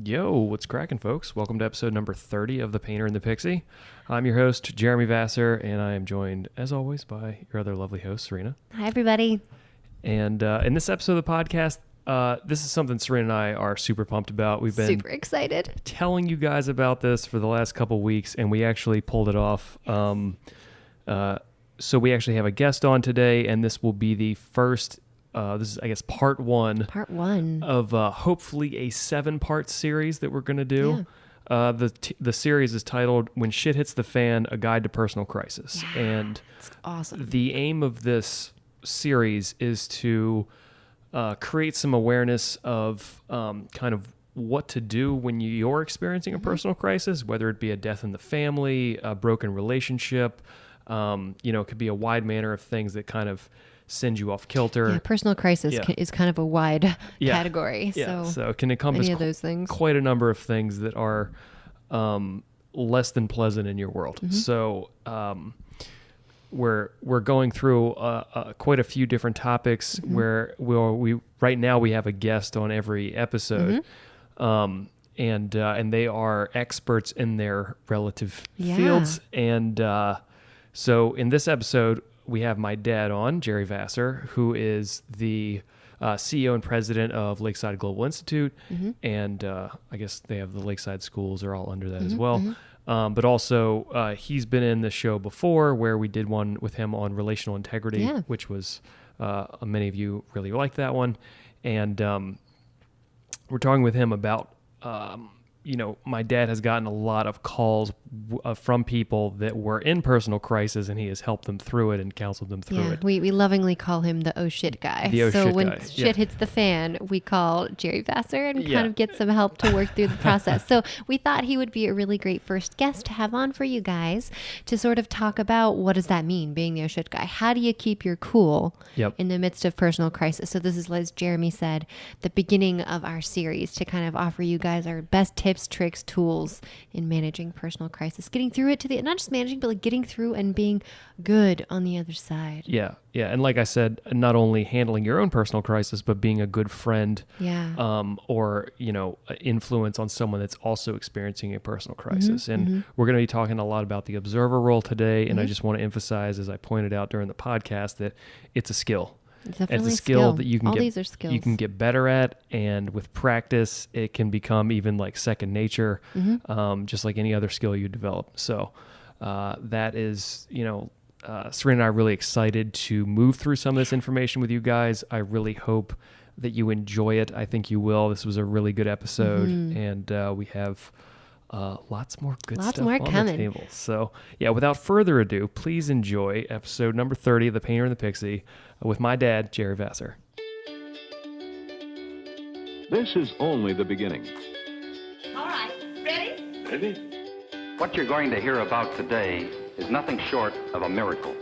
Yo, what's cracking, folks? Welcome to episode number 30 of The Painter and the Pixie. I'm your host, Gerry Vassar, and I am joined, as always, by your other lovely host, Serena. Hi, everybody. And in this episode of the podcast, this is something Serena and I are super pumped about. We've been super excited telling you guys about this for the last couple weeks, and we actually pulled it off. So we actually have a guest on today, and this will be the first this is, I guess, part one of hopefully a 7-part series that we're going to do. Yeah. The series is titled When Shit Hits the Fan, A Guide to Personal Crisis. Yeah, and it's awesome. The aim of this series is to create some awareness of kind of what to do when you're experiencing a personal crisis, whether it be a death in the family, a broken relationship. It could be a wide manner of things that kind of send you off kilter. Yeah, personal crisis is kind of a wide category. Yeah, so it can encompass any of those things. Quite a number of things that are less than pleasant in your world. Mm-hmm. So we're going through quite a few different topics. Mm-hmm. where we right now we have a guest on every episode. Mm-hmm. And they are experts in their relative fields. And so in this episode, we have my dad on, Gerry Vassar, who is the CEO and president of Lakeside Global Institute. Mm-hmm. And I guess they have the Lakeside schools are all under that as well. Mm-hmm. But also he's been in the show before where we did one with him on relational integrity, which was many of you really liked that one. And we're talking with him about my dad has gotten a lot of calls from people that were in personal crisis, and he has helped them through it and counseled them through it. We lovingly call him the oh shit guy. So when shit hits the fan, we call Gerry Vassar and kind of get some help to work through the process. So we thought he would be a really great first guest to have on for you guys to sort of talk about what does that mean, being the oh shit guy? How do you keep your cool in the midst of personal crisis? So this is, as Jeremy said, the beginning of our series to kind of offer you guys our best tips, tricks, tools in managing personal crisis, getting through it not just managing, but like getting through and being good on the other side. Yeah. And like I said, not only handling your own personal crisis, but being a good friend, or, influence on someone that's also experiencing a personal crisis. Mm-hmm. And we're going to be talking a lot about the observer role today. And I just want to emphasize, as I pointed out during the podcast, that it's a skill. It's a skill that you can these are skills you can get better at, and with practice, it can become even like second nature, just like any other skill you develop. So that is, Serena and I are really excited to move through some of this information with you guys. I really hope that you enjoy it. I think you will. This was a really good episode, and we have lots more stuff on the table. So, without further ado, please enjoy episode number 30 of The Painter and the Pixie with my dad, Gerry Vassar. This is only the beginning. All right, ready? Ready? What you're going to hear about today is nothing short of a miracle.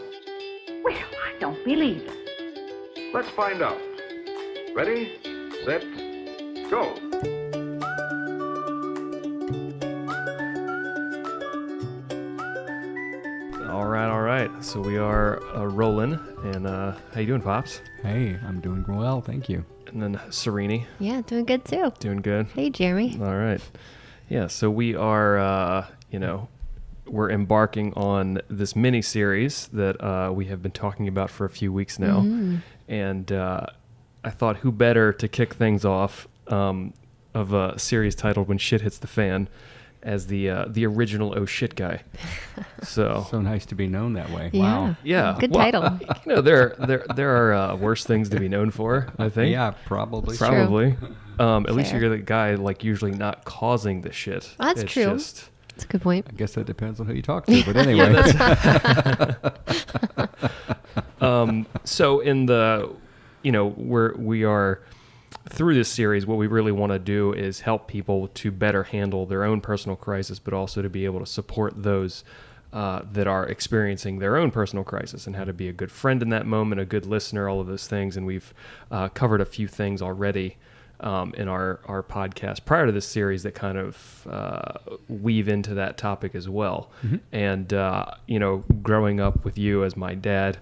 Well, I don't believe it. Let's find out. Ready, set, go. All right. So we are rolling. And how you doing, Pops? Hey, I'm doing well, thank you. And then Serene. Yeah, doing good too. Doing good. Hey, Jeremy. All right. Yeah, so we are, we're embarking on this mini-series that we have been talking about for a few weeks now. Mm-hmm. And I thought who better to kick things off of a series titled When Shit Hits the Fan as the original oh shit guy. So nice to be known that way. Yeah. Wow. Yeah. Good title. There are worse things to be known for, I think. Yeah, probably. At least you're the guy like usually not causing the shit. Well, that's true. That's a good point. I guess that depends on who you talk to, but anyway. So in the, we are through this series, what we really want to do is help people to better handle their own personal crisis, but also to be able to support those that are experiencing their own personal crisis and how to be a good friend in that moment, a good listener, all of those things. And we've covered a few things already in our podcast prior to this series that kind of weave into that topic as well. Mm-hmm. And, growing up with you as my dad,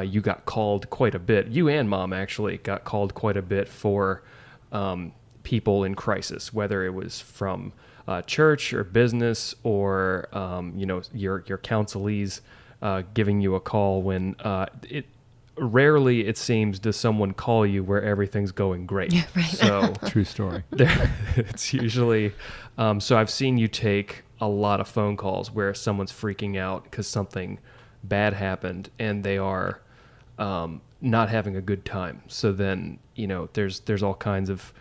you got called quite a bit. You and Mom actually got called quite a bit for people in crisis, whether it was from church or business or your counselees giving you a call when rarely it seems does someone call you where everything's going great. Right. So True story. it's usually so I've seen you take a lot of phone calls where someone's freaking out because something bad happened and they are not having a good time. So then there's all kinds of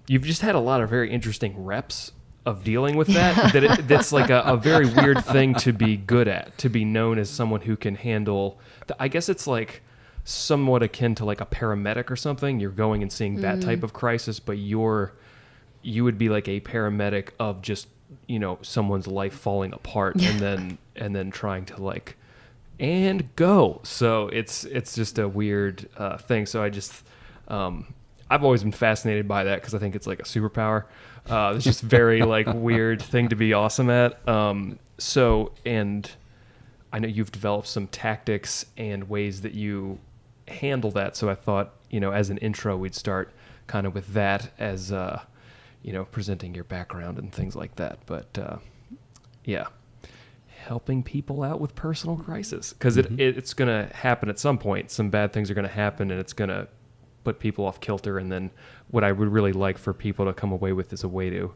you've just had a lot of very interesting reps of dealing with that's like a very weird thing to be good at, to be known as someone who can handle I guess it's like somewhat akin to like a paramedic or something. You're going and seeing that type of crisis, but you would be like a paramedic of just someone's life falling apart and then trying to like and go. So it's just a weird thing. So I just I've always been fascinated by that because I think it's like a superpower. It's just very like weird thing to be awesome at. So, and I know you've developed some tactics and ways that you handle that. So I thought, as an intro, we'd start kind of with that as, presenting your background and things like that. But yeah, helping people out with personal crisis because it's going to happen at some point. Some bad things are going to happen and it's going to put people off kilter. And then what I would really like for people to come away with is a way to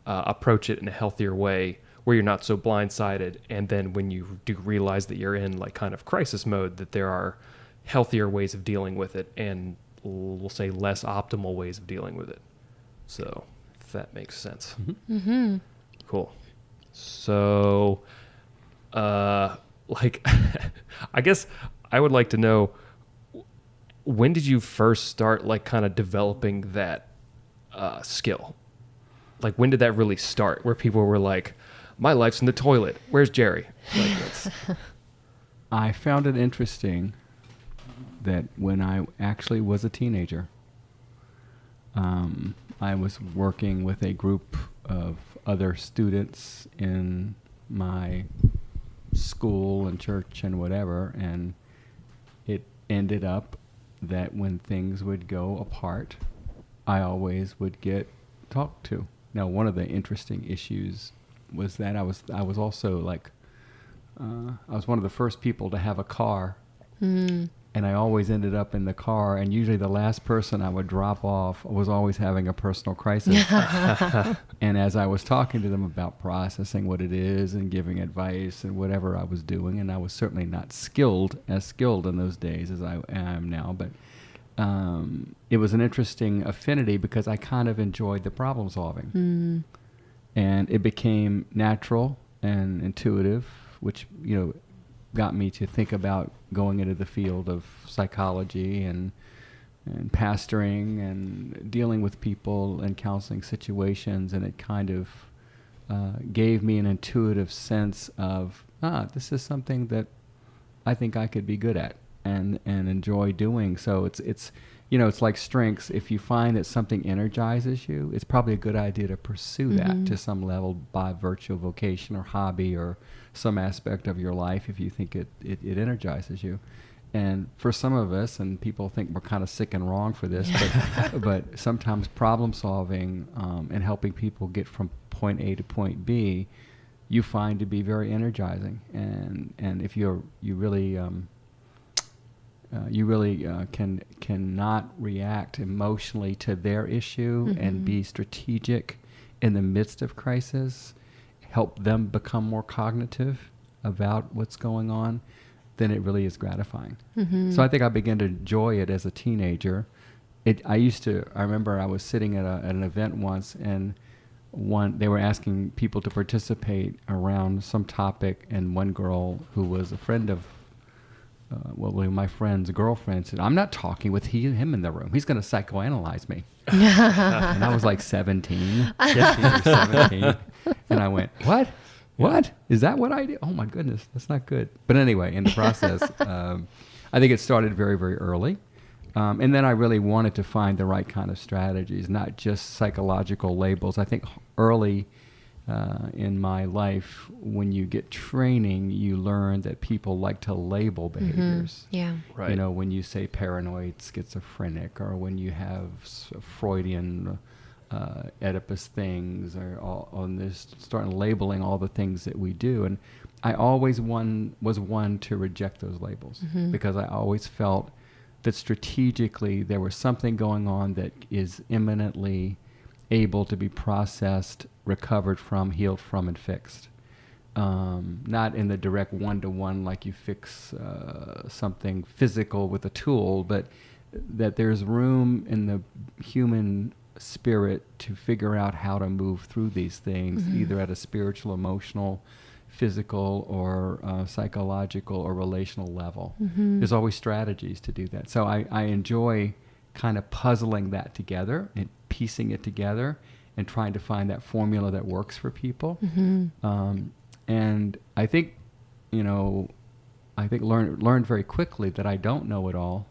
approach it in a healthier way where you're not so blindsided. And then when you do realize that you're in like kind of crisis mode, that there are healthier ways of dealing with it and we'll say less optimal ways of dealing with it. So if that makes sense. Mm-hmm. Cool. So, like, I guess I would like to know, when did you first start like kind of developing that skill? Like when did that really start where people were like, my life's in the toilet, where's Gerry? Like that's... I found it interesting that when I actually was a teenager, I was working with a group of other students in my school and church and whatever, and it ended up that when things would go apart, I always would get talked to. Now, one of the interesting issues was that I was also like, I was one of the first people to have a car, and I always ended up in the car, and usually the last person I would drop off was always having a personal crisis. And as I was talking to them about processing what it is and giving advice and whatever I was doing, and I was certainly not as skilled in those days as I am now, but it was an interesting affinity because I kind of enjoyed the problem solving. And it became natural and intuitive, which, got me to think about going into the field of psychology and pastoring and dealing with people and counseling situations. And it kind of gave me an intuitive sense of, this is something that I think I could be good at and enjoy doing. So it's like strengths. If you find that something energizes you, it's probably a good idea to pursue that to some level by virtue of vocation or hobby or some aspect of your life if you think it energizes you. And for some of us, and people think we're kind of sick and wrong for this, but sometimes problem solving and helping people get from point A to point B, you find to be very energizing. And if you really cannot react emotionally to their issue and be strategic in the midst of crisis, help them become more cognitive about what's going on, then it really is gratifying. So I think I began to enjoy it as a teenager. I remember I was sitting at an event once, and they were asking people to participate around some topic, and one girl who was a friend of my friend's girlfriend said, "I'm not talking with him in the room. He's going to psychoanalyze me." And I was like 17. And I went, "What? What? Is that what I do? Oh my goodness, that's not good." But anyway, in the process, I think it started very, very early. And then I really wanted to find the right kind of strategies, not just psychological labels. I think early in my life, when you get training, you learn that people like to label behaviors. Yeah. Right. You know, when you say paranoid, schizophrenic, or when you have Freudian Oedipus things, or all on this, starting labeling all the things that we do. And I always was one to reject those labels, because I always felt that strategically there was something going on that is imminently able to be processed, recovered from, healed from, and fixed. Not in the direct one-to-one like you fix something physical with a tool, but that there's room in the human spirit to figure out how to move through these things, either at a spiritual, emotional, physical, or psychological or relational level. There's always strategies to do that. So I enjoy kind of puzzling that together and piecing it together and trying to find that formula that works for people. And I think, learned very quickly that I don't know it all,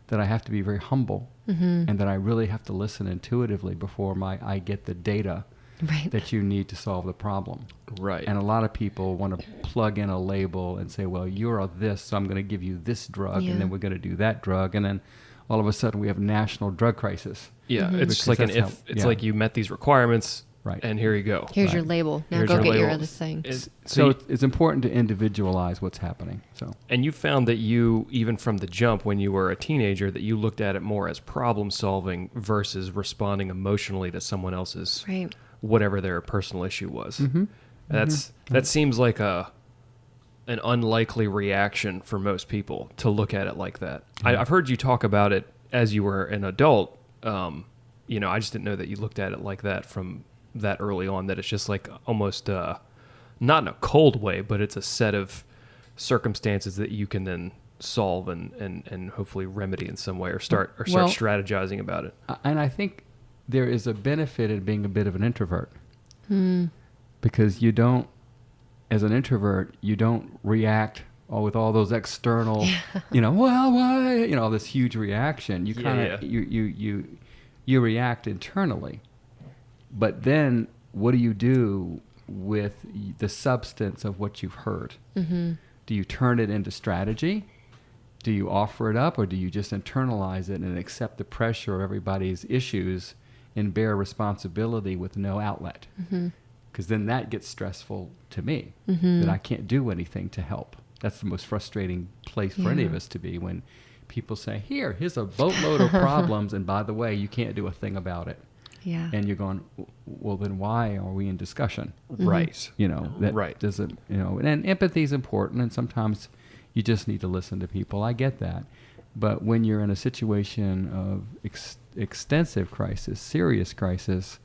that I have to be very humble, and that I really have to listen intuitively before I get the data that you need to solve the problem. Right. And a lot of people want to plug in a label and say, well, you're a this, so I'm going to give you this drug, and then we're going to do that drug, and then all of a sudden we have national drug crisis. Yeah, it's just like like you met these requirements, and here you go. Here's your label. Now go get your other thing. So it's important to individualize what's happening. And you found that you, even from the jump when you were a teenager, that you looked at it more as problem solving versus responding emotionally to someone else's whatever their personal issue was. That seems like an unlikely reaction for most people to look at it like that. I've heard you talk about it as you were an adult. I just didn't know that you looked at it like that from that early on, that it's just like almost not in a cold way, but it's a set of circumstances that you can then solve and hopefully remedy in some way, or start strategizing about it. And I think there is a benefit in being a bit of an introvert, because you don't, as an introvert, you don't react with all those external, well, why, all this huge reaction. You kind of you react internally, but then what do you do with the substance of what you've heard? Do you turn it into strategy? Do you offer it up, or do you just internalize it and accept the pressure of everybody's issues and bear responsibility with no outlet? Because then that gets stressful to me, that I can't do anything to help. That's the most frustrating place for any of us to be, when people say, here's a boatload of problems, and by the way, you can't do a thing about it. Yeah. And you're going, well, then why are we in discussion? Right. That doesn't, and empathy is important, and sometimes you just need to listen to people. I get that. But when you're in a situation of extensive crisis, serious crisis,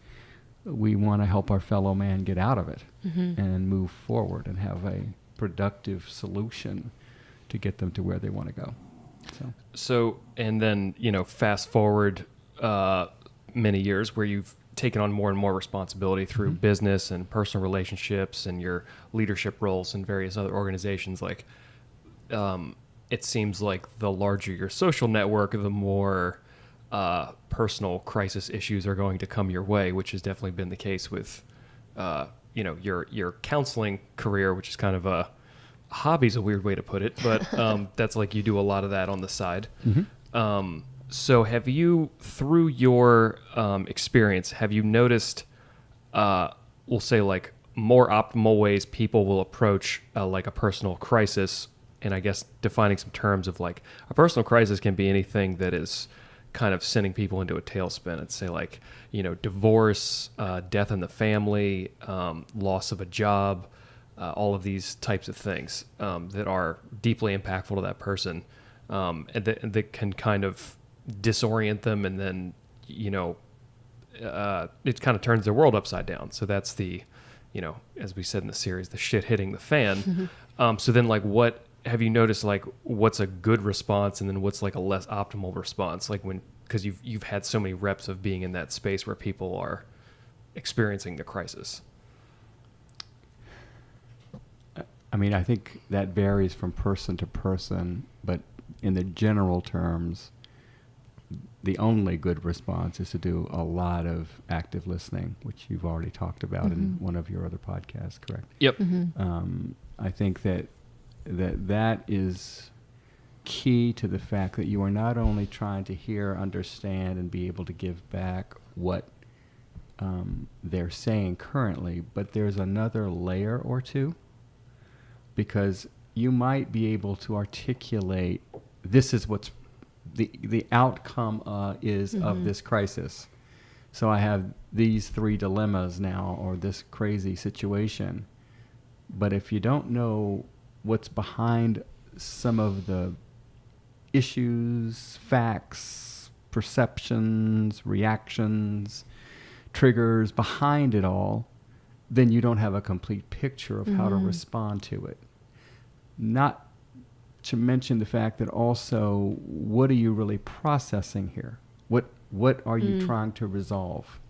we want to help our fellow man get out of it and move forward and have a productive solution to get them to where they want to go. So, and then, fast forward many years where you've taken on more and more responsibility through business and personal relationships and your leadership roles in various other organizations. Like, it seems like the larger your social network, the more personal crisis issues are going to come your way, which has definitely been the case with, your counseling career, which is kind of a hobby's a weird way to put it, but that's like you do a lot of that on the side. So have you, through your experience, have you noticed, we'll say like more optimal ways people will approach like a personal crisis? And I guess defining some terms of like a personal crisis can be anything that is kind of sending people into a tailspin. It's say like, divorce, death in the family, loss of a job, all of these types of things that are deeply impactful to that person, and that can kind of disorient them, and then it kind of turns their world upside down. So that's the, as we said in the series, the shit hitting the fan. So then, like, what have you noticed? Like, what's a good response, and then what's like a less optimal response? Like because you've had so many reps of being in that space where people are experiencing the crisis. I mean, I think that varies from person to person, but in the general terms, the only good response is to do a lot of active listening, which you've already talked about in one of your other podcasts, correct? Yep. I think that is key to the fact that you are not only trying to hear, understand, and be able to give back what they're saying currently, but there's another layer or two, because you might be able to articulate, this is what's the outcome is of this crisis. So I have these 3 dilemmas now, or this crazy situation. But if you don't know what's behind some of the issues, facts, perceptions, reactions, triggers behind it all, then you don't have a complete picture of how to respond to it. Not to mention the fact that also, what are you really processing here? What are you trying to resolve?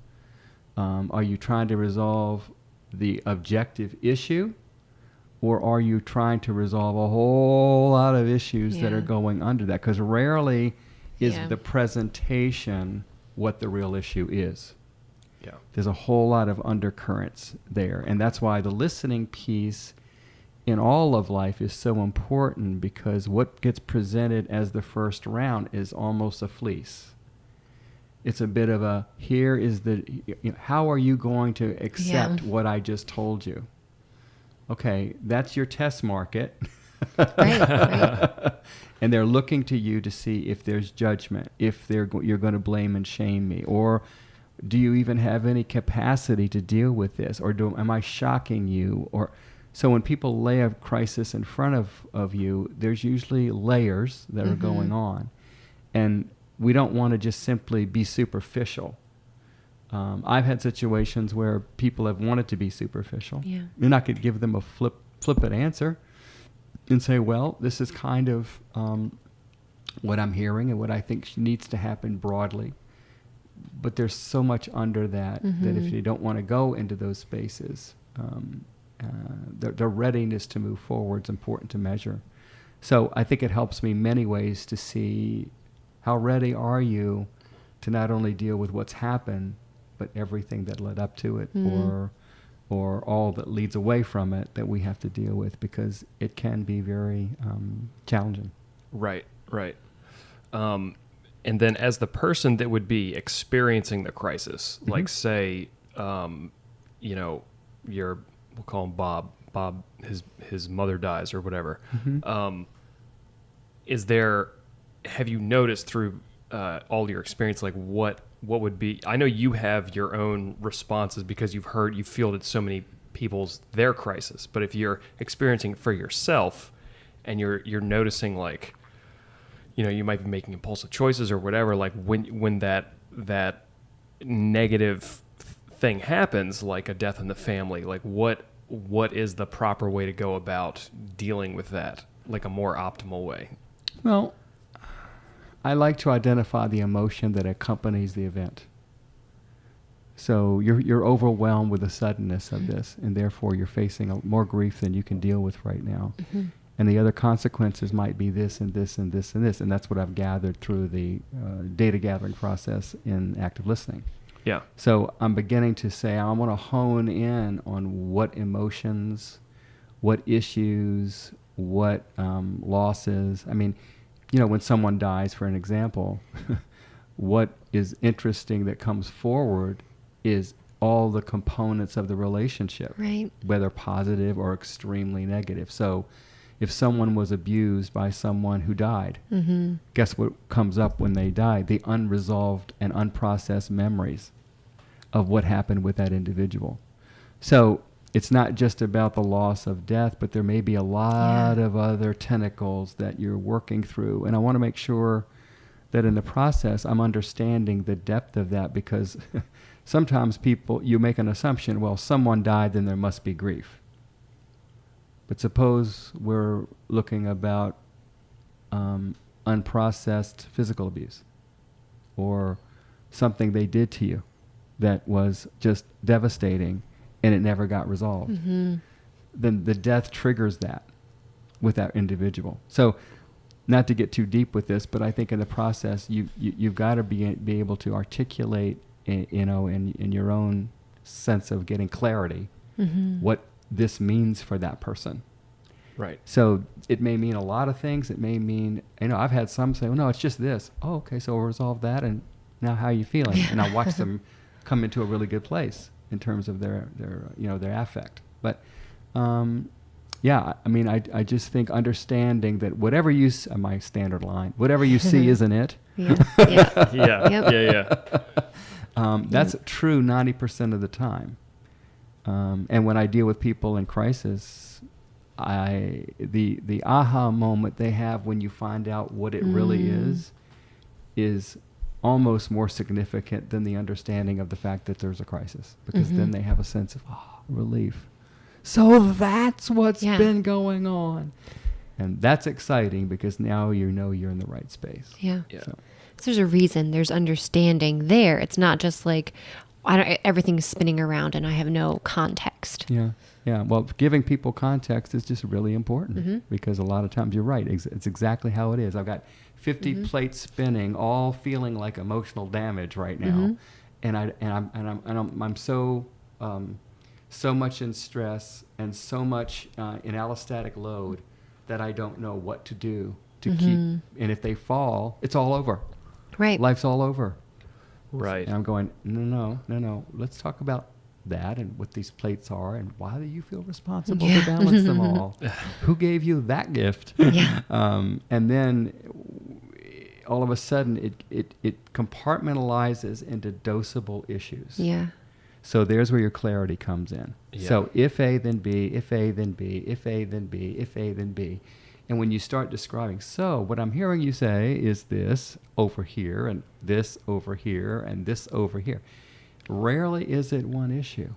Are you trying to resolve the objective issue, or are you trying to resolve a whole lot of issues that are going under that? Because rarely is the presentation what the real issue is. Yeah. There's a whole lot of undercurrents there. And that's why the listening piece in all of life is so important, because what gets presented as the first round is almost a fleece. It's a bit of a, here is the, how are you going to accept what I just told you? Okay, that's your test market. Right. And they're looking to you to see if there's judgment, if you're going to blame and shame me, or do you even have any capacity to deal with this, or am I shocking you? Or so when people lay a crisis in front of you, there's usually layers that are going on, and we don't want to just simply be superficial. I've had situations where people have wanted to be superficial. Yeah. And I could give them a flippant answer and say, well, this is kind of what I'm hearing and what I think needs to happen broadly. But there's so much under that that if you don't want to go into those spaces, the readiness to move forward is important to measure. So I think it helps me many ways to see how ready are you to not only deal with what's happened, but everything that led up to it, or all that leads away from it that we have to deal with, because it can be very challenging. Right. And then as the person that would be experiencing the crisis, like say, we'll call him Bob. Bob, his mother dies or whatever. Have you noticed through all your experience, like what would be, I know you have your own responses because you've fielded so many people's, their crisis, but if you're experiencing it for yourself and you're noticing, like, you might be making impulsive choices or whatever, like when that negative thing happens, like a death in the family, like what is the proper way to go about dealing with that, like a more optimal way? Well, I like to identify the emotion that accompanies the event. So you're overwhelmed with the suddenness of this, and therefore you're facing more grief than you can deal with right now. And the other consequences might be this and this and this and this, and that's what I've gathered through the data gathering process in active listening. Yeah. So I'm beginning to say I want to hone in on what emotions, what issues, what losses. I mean, when someone dies, for an example, what is interesting that comes forward is all the components of the relationship, right? Whether positive or extremely negative. So if someone was abused by someone who died, guess what comes up when they die? The unresolved and unprocessed memories of what happened with that individual. So it's not just about the loss of death, but there may be a lot of other tentacles that you're working through. And I want to make sure that in the process, I'm understanding the depth of that, because sometimes you make an assumption, well, someone died, then there must be grief. But suppose we're looking about unprocessed physical abuse, or something they did to you that was just devastating and it never got resolved. Then the death triggers that with that individual. So not to get too deep with this, but I think in the process, you've got to be able to articulate, in your own sense of getting clarity, what this means for that person. Right. So it may mean a lot of things. It may mean, I've had some say, well, no, it's just this. Oh, okay, so we'll resolve that, and now how are you feeling? And I watch them come into a really good place in terms of their affect. But yeah, I mean, I just think understanding that whatever you my standard line, whatever you see isn't it. That's true 90% of the time. And when I deal with people in crisis, the aha moment they have when you find out what it really is almost more significant than the understanding of the fact that there's a crisis, because then they have a sense of relief. So that's what's been going on. And that's exciting because now you know you're in the right space. Yeah. So there's a reason, there's understanding there. It's not just like everything's spinning around and I have no context. Yeah. Yeah. Well, giving people context is just really important because a lot of times you're right. It's exactly how it is. I've got 50 plates spinning, all feeling like emotional damage right now. And I'm so much in stress and so much in allostatic load that I don't know what to do to keep. And if they fall, it's all over. Right. Life's all over. Right. And I'm going, no. Let's talk about that and what these plates are and why do you feel responsible to balance them all? Who gave you that gift? And then all of a sudden it compartmentalizes into dosable issues. Yeah. So there's where your clarity comes in. Yeah. So if A, then B, if A, then B, if A, then B, if A, then B. And when you start describing, so what I'm hearing you say is this over here and this over here and this over here. Rarely is it one issue.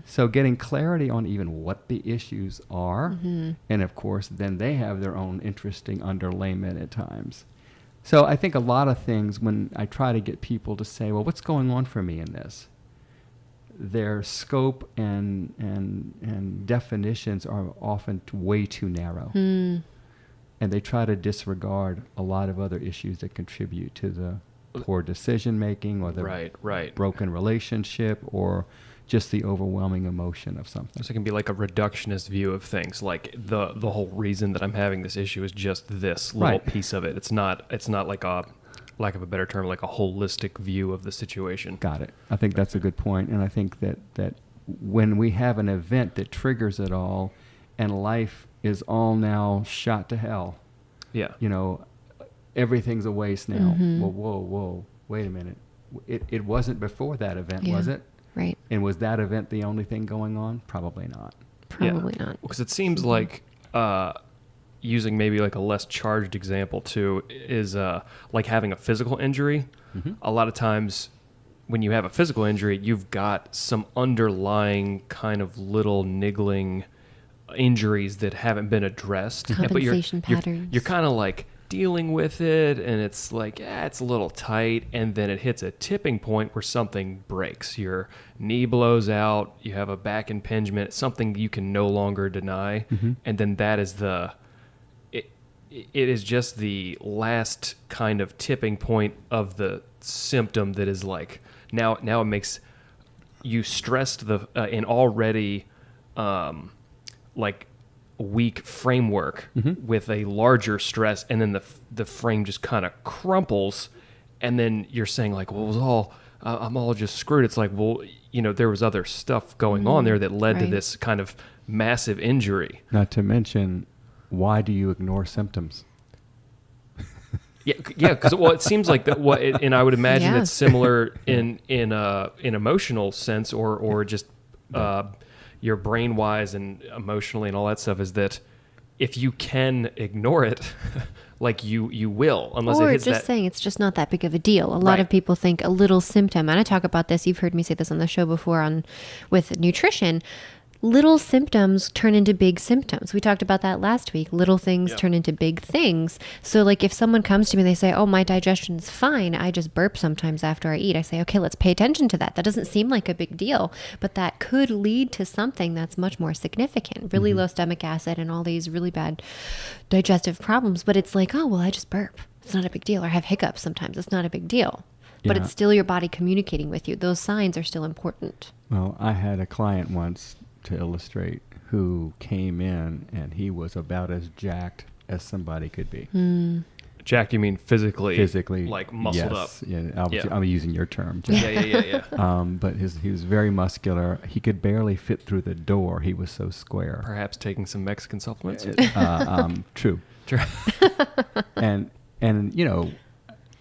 So getting clarity on even what the issues are, and of course, then they have their own interesting underlayment at times. So I think a lot of things, when I try to get people to say, well, what's going on for me in this? Their scope and definitions are often way too narrow. And they try to disregard a lot of other issues that contribute to the poor decision making or the broken relationship or just the overwhelming emotion of something. So it can be like a reductionist view of things, like the whole reason that I'm having this issue is just this little piece of it. It's not like a, lack of a better term, like a holistic view of the situation. Got it. I think that's a good point. And I think that when we have an event that triggers it all and life is all now shot to hell, everything's a waste now. Whoa, wait a minute. It wasn't before that event, was it? Right. And was that event the only thing going on? Probably not. Probably not. Because it seems like using maybe like a less charged example too is like having a physical injury. A lot of times when you have a physical injury, you've got some underlying kind of little niggling injuries that haven't been addressed. Compensation patterns. You're kind of like dealing with it and it's like, it's a little tight, and then it hits a tipping point where something breaks. Your knee blows out, you have a back impingement, something you can no longer deny, and then that is it is just the last kind of tipping point of the symptom that is like, now it makes you stressed in already like weak framework with a larger stress, and then the frame just kind of crumples, and then you're saying like, well, it was all I'm all just screwed. It's like, well, there was other stuff going on there that led to this kind of massive injury. Not to mention, why do you ignore symptoms? Because it seems like that. And I would imagine it's similar in emotional sense, or just your brain wise and emotionally and all that stuff, is that if you can ignore it, like you will, unless it hits just saying it's just not that big of a deal. A lot of people think a little symptom, and I talk about this, you've heard me say this on the show before with nutrition. Little symptoms turn into big symptoms. We talked about that last week. Little things turn into big things. So like if someone comes to me and they say, oh, my digestion's fine, I just burp sometimes after I eat. I say, okay, let's pay attention to that. That doesn't seem like a big deal, but that could lead to something that's much more significant. Really low stomach acid and all these really bad digestive problems. But it's like, oh, well, I just burp. It's not a big deal. Or I have hiccups sometimes. It's not a big deal. But it's still your body communicating with you. Those signs are still important. Well, I had a client once, to illustrate, who came in and he was about as jacked as somebody could be. Jack, you mean physically? Physically, like muscled yes. up. Yeah, I'm using your term, Jack. Yeah. But he was very muscular. He could barely fit through the door. He was so square. Perhaps taking some Mexican supplements. True. And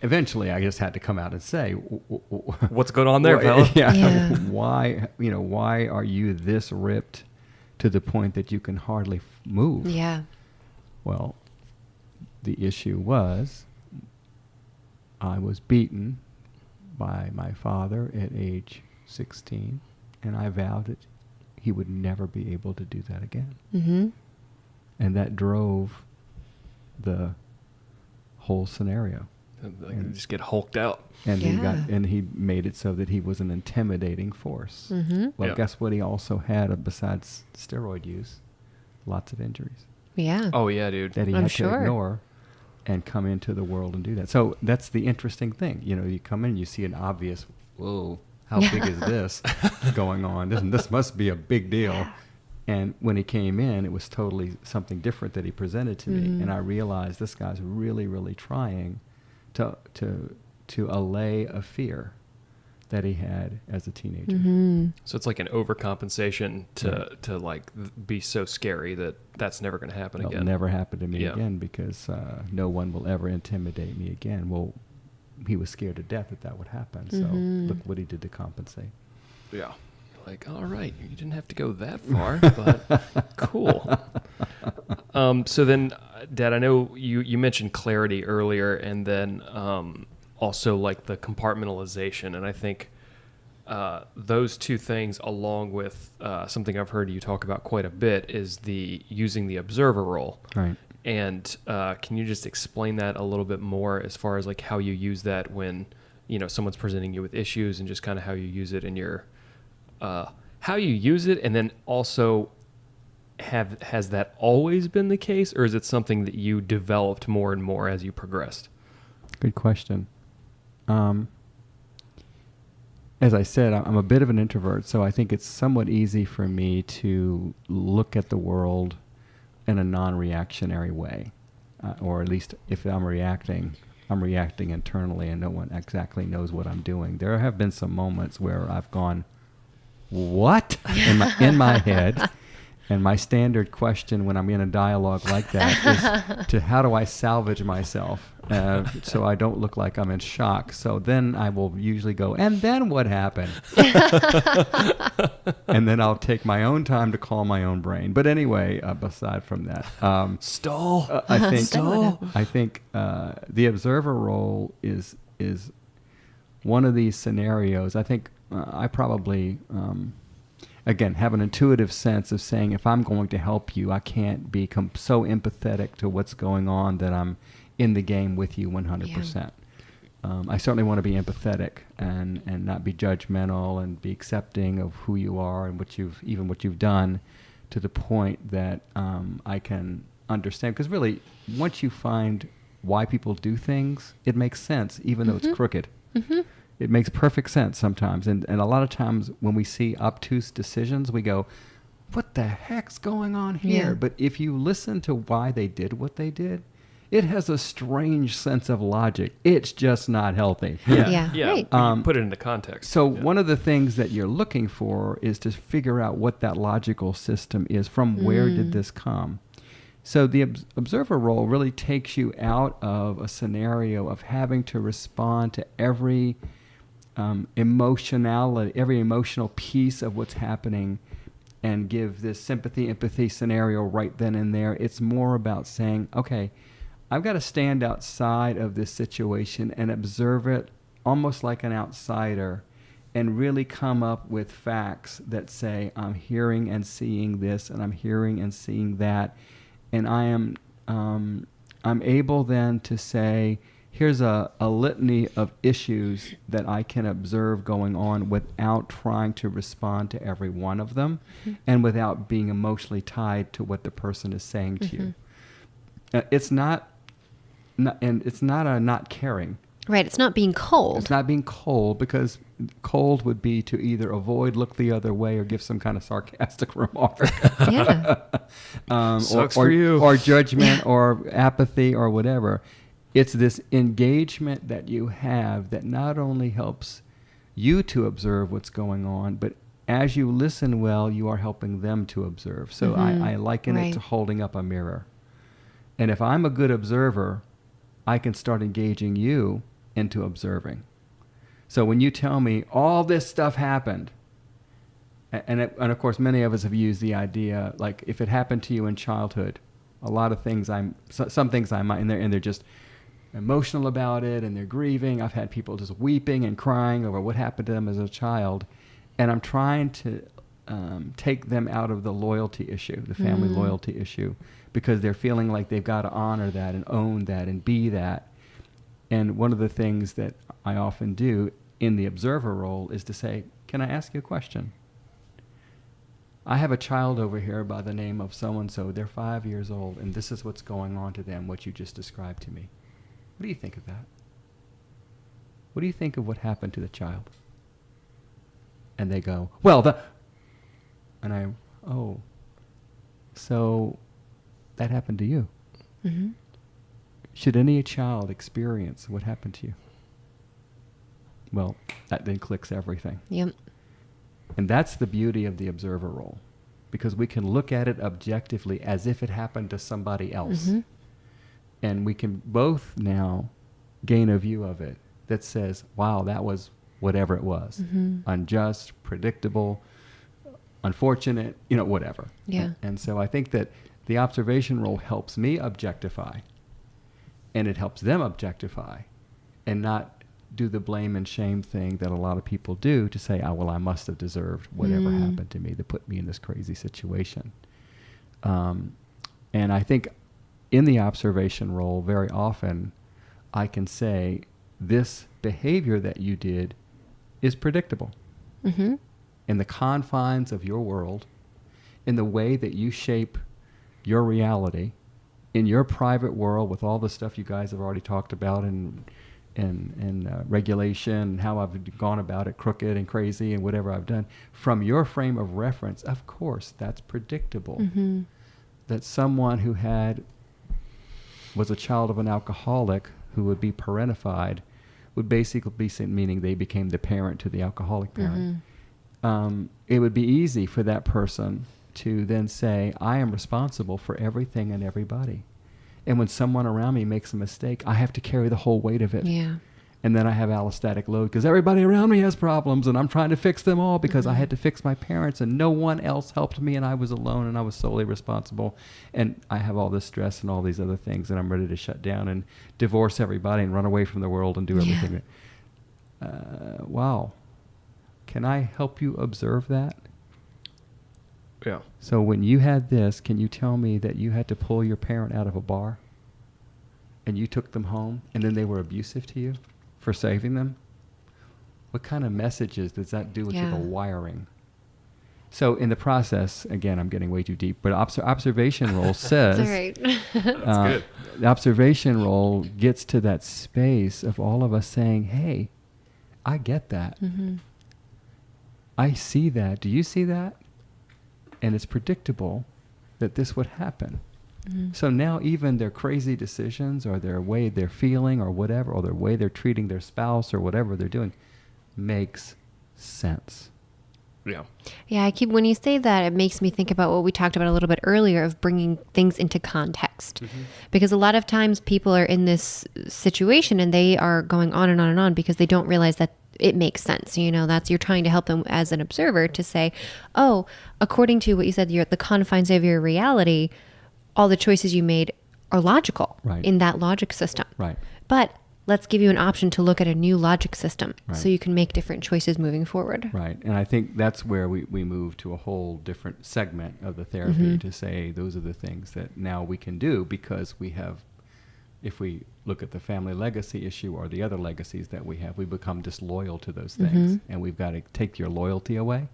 eventually I just had to come out and say, what's going on there, fella? Yeah. Why are you this ripped to the point that you can hardly move? Yeah. Well, the issue was I was beaten by my father at age 16, and I vowed that he would never be able to do that again. Mm-hmm. And that drove the whole scenario. Like just get hulked out. And he made it so that he was an intimidating force. Mm-hmm. Well, guess what he also had besides steroid use? Lots of injuries. Yeah. Oh yeah, dude. That he I'm had sure. to ignore and come into the world and do that. So that's the interesting thing. You come in, you see an obvious, whoa, how big is this going on? This must be a big deal. And when he came in, it was totally something different that he presented to me. And I realized this guy's really, really trying to allay a fear that he had as a teenager. Mm-hmm. So it's like an overcompensation to like be so scary that that's never going to happen It'll again. never happen to me again because no one will ever intimidate me again. Well, he was scared to death that would happen. So look what he did to compensate. Yeah. Like, all right, you didn't have to go that far, but cool. So then, Dad, I know you mentioned clarity earlier, and then also like the compartmentalization, and I think those two things, along with something I've heard you talk about quite a bit, is using the observer role. Right. And can you just explain that a little bit more as far as like how you use that when someone's presenting you with issues, and just kind of how you use it in your how you use it, and then also has that always been the case, or is it something that you developed more and more as you progressed? Good question. As I said, I'm a bit of an introvert, so I think it's somewhat easy for me to look at the world in a non-reactionary way, or at least if I'm reacting internally, and no one exactly knows what I'm doing. There have been some moments where I've gone, what? in my head. And my standard question when I'm in a dialogue like that is to how do I salvage myself so I don't look like I'm in shock. So then I will usually go, and then what happened? And then I'll take my own time to calm my own brain. But anyway, aside from that, Stall. I think the observer role is one of these scenarios. I think I probably again, have an intuitive sense of saying, if I'm going to help you, I can't be so empathetic to what's going on that I'm in the game with you 100%. Yeah. I certainly want to be empathetic and not be judgmental and be accepting of who you are and what you've done, to the point that I can understand. Because really, once you find why people do things, it makes sense, even though it's crooked. Mm-hmm. It makes perfect sense sometimes. And a lot of times when we see obtuse decisions, we go, what the heck's going on here? Yeah. But if you listen to why they did what they did, it has a strange sense of logic. It's just not healthy. Yeah. Right. Put it into context. So one of the things that you're looking for is to figure out what that logical system is. From where did this come? So the observer role really takes you out of a scenario of having to respond to every every emotional piece of what's happening and give this sympathy, empathy scenario right then and there. It's more about saying, okay, I've got to stand outside of this situation and observe it almost like an outsider, and really come up with facts that say, I'm hearing and seeing this, and I'm hearing and seeing that, and I'm able then to say, here's a litany of issues that I can observe going on without trying to respond to every one of them, and without being emotionally tied to what the person is saying to you. It's not a not caring. Right, it's not being cold. It's not being cold, because cold would be to either avoid, look the other way, or give some kind of sarcastic remark. Yeah. Sucks for you. Or judgment or apathy or whatever. It's this engagement that you have that not only helps you to observe what's going on, but as you listen well, you are helping them to observe. So I liken it to holding up a mirror. And if I'm a good observer, I can start engaging you into observing. So when you tell me all this stuff happened, and of course many of us have used the idea, like if it happened to you in childhood, a lot of things some things I might, and they're just emotional about it, and they're grieving. I've had people just weeping and crying over what happened to them as a child, and I'm trying to take them out of the loyalty issue, the family loyalty issue, because they're feeling like they've got to honor that and own that and be that. And one of the things that I often do in the observer role is to say, can I ask you a question? I have a child over here by the name of so-and-so. They're 5 years old, and this is what's going on to them, what you just described to me. What do you think of that? What do you think of what happened to the child? And they go, so that happened to you. Mm-hmm. Should any child experience what happened to you? Well, that then clicks everything. Yep. And that's the beauty of the observer role, because we can look at it objectively as if it happened to somebody else. Mm-hmm. And we can both now gain a view of it that says, wow, that was whatever it was. Mm-hmm. Unjust, predictable, unfortunate, whatever. Yeah. And so I think that the observation role helps me objectify, and it helps them objectify, and not do the blame and shame thing that a lot of people do to say, I must have deserved whatever happened to me that put me in this crazy situation. And I think in the observation role, very often I can say, this behavior that you did is predictable. Mm-hmm. In the confines of your world, in the way that you shape your reality, in your private world with all the stuff you guys have already talked about and regulation and how I've gone about it crooked and crazy and whatever I've done, from your frame of reference, of course, that's predictable. Mm-hmm. That someone who was a child of an alcoholic who would be parentified would basically be meaning they became the parent to the alcoholic parent. Mm-hmm. It would be easy for that person to then say, I am responsible for everything and everybody. And when someone around me makes a mistake, I have to carry the whole weight of it. Yeah. And then I have allostatic load because everybody around me has problems and I'm trying to fix them all because I had to fix my parents and no one else helped me and I was alone and I was solely responsible. And I have all this stress and all these other things and I'm ready to shut down and divorce everybody and run away from the world and do everything. Wow. Can I help you observe that? Yeah. So when you had this, can you tell me that you had to pull your parent out of a bar and you took them home and then they were abusive to you for saving them? What kind of messages does that do with the wiring? So in the process, again, I'm getting way too deep, but observation role says... That's all right. That's good. The observation role gets to that space of all of us saying, hey, I get that. Mm-hmm. I see that. Do you see that? And it's predictable that this would happen. Mm-hmm. So now even their crazy decisions or their way they're feeling or whatever, or their way they're treating their spouse or whatever they're doing makes sense. Yeah. Yeah, when you say that, it makes me think about what we talked about a little bit earlier of bringing things into context. Mm-hmm. Because a lot of times people are in this situation and they are going on and on and on because they don't realize that it makes sense. You're trying to help them as an observer to say, oh, according to what you said, you're at the confines of your reality, all the choices you made are logical in that logic system. Right. But let's give you an option to look at a new logic system so you can make different choices moving forward. Right. And I think that's where we move to a whole different segment of the therapy to say those are the things that now we can do because we have, if we look at the family legacy issue or the other legacies that we have, we become disloyal to those things. And we've got to take your loyalty away.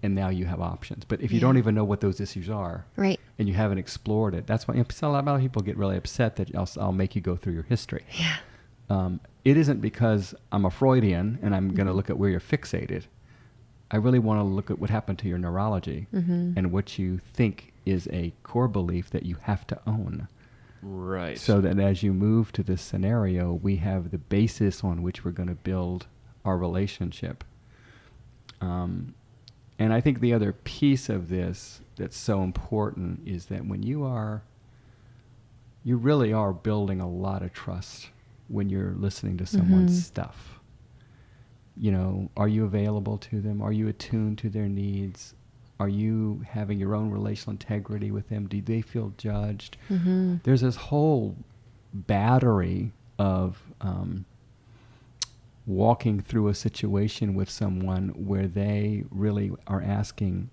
And now you have options. But if you don't even know what those issues are, and you haven't explored it, that's why a lot of people get really upset that I'll make you go through your history. Yeah. It isn't because I'm a Freudian and I'm going to look at where you're fixated. I really want to look at what happened to your neurology and what you think is a core belief that you have to own. Right. So that as you move to this scenario, we have the basis on which we're going to build our relationship. And I think the other piece of this that's so important is that when you really are building a lot of trust when you're listening to someone's stuff. You know, are you available to them? Are you attuned to their needs? Are you having your own relational integrity with them? Do they feel judged? There's this whole battery of walking through a situation with someone where they really are asking,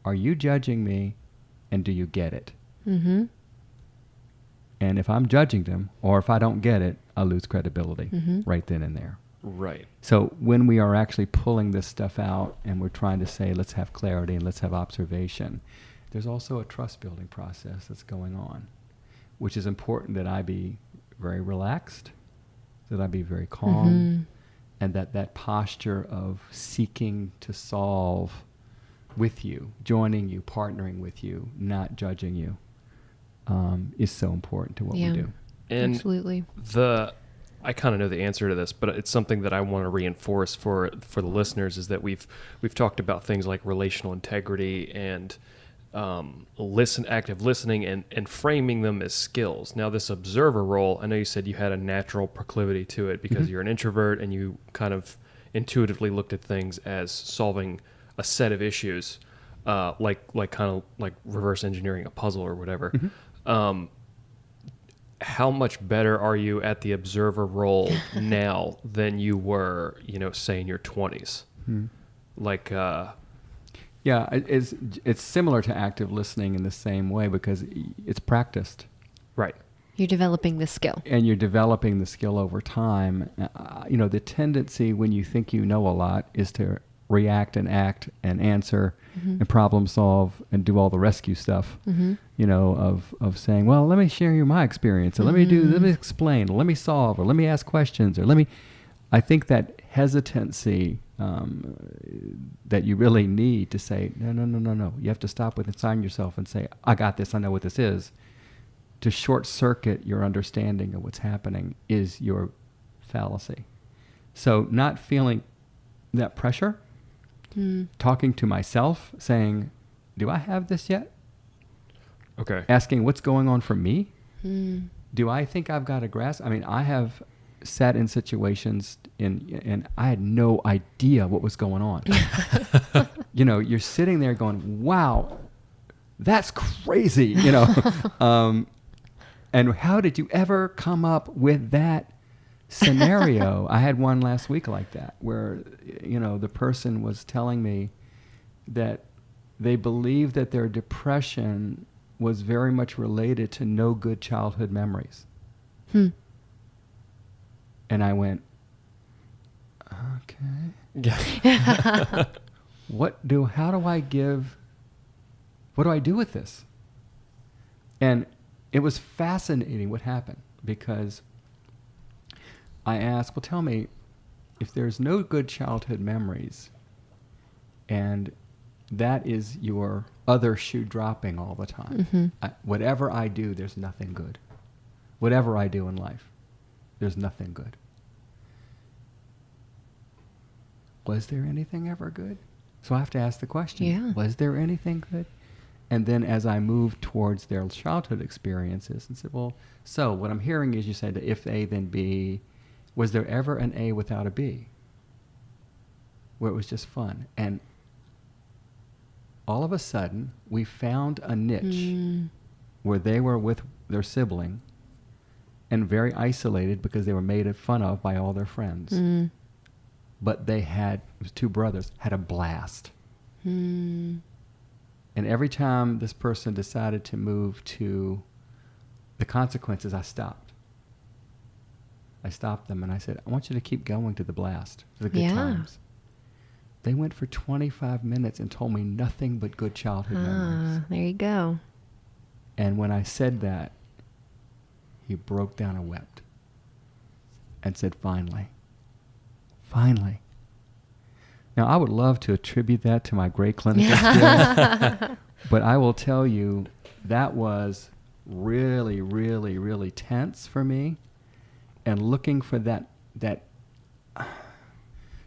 are you judging me, and do you get it? And if I'm judging them, or if I don't get it, I lose credibility right then and there. Right. So when we are actually pulling this stuff out and we're trying to say, let's have clarity and let's have observation, there's also a trust building process that's going on, which is important that I be very relaxed, that I be very calm, and that posture of seeking to solve with you, joining you, partnering with you, not judging you, is so important to what we do. And absolutely. I kind of know the answer to this, but it's something that I want to reinforce for the listeners is that we've talked about things like relational integrity and active listening and framing them as skills. Now, this observer role, I know you said you had a natural proclivity to it because you're an introvert and you kind of intuitively looked at things as solving a set of issues, like reverse engineering a puzzle or whatever. How much better are you at the observer role now than you were, say in your 20s? Yeah, it's similar to active listening in the same way because it's practiced. Right. You're developing the skill. And you're developing the skill over time. The tendency when you think you know a lot is to react and act and answer and problem solve and do all the rescue stuff, of saying, well, let me share you my experience, or let me explain, or let me solve, or let me ask questions, or I think that hesitancy that you really need to say, no. You have to stop with inside yourself and say, I got this, I know what this is. To short circuit your understanding of what's happening is your fallacy. So not feeling that pressure, talking to myself, saying, do I have this yet? Okay. Asking what's going on for me. Do I think I've got a grasp? I mean, I have sat in situations and I had no idea what was going on. You're sitting there going, wow, that's crazy, and how did you ever come up with that scenario? I had one last week like that where, the person was telling me that they believe that their depression was very much related to no good childhood memories. And I went, okay. Yeah. What do I do with this? And it was fascinating what happened because I asked, well, tell me, if there's no good childhood memories and that is your other shoe dropping all the time, whatever I do, there's nothing good. Whatever I do in life, there's nothing good. Was there anything ever good? So I have to ask the question, was there anything good? And then as I moved towards their childhood experiences and said, well, so what I'm hearing is you said that if A, then B. Was there ever an A without a B? Where it was just fun. And all of a sudden, we found a niche where they were with their sibling and very isolated because they were made fun of by all their friends. But they it was two brothers, had a blast. And every time this person decided to move to the consequences, I stopped. I stopped them and I said, I want you to keep going to the blast, to the good times. They went for 25 minutes and told me nothing but good childhood memories. There you go. And when I said that, he broke down and wept and said, finally. Now, I would love to attribute that to my great clinical skills, but I will tell you that was really, really, really tense for me, and looking for that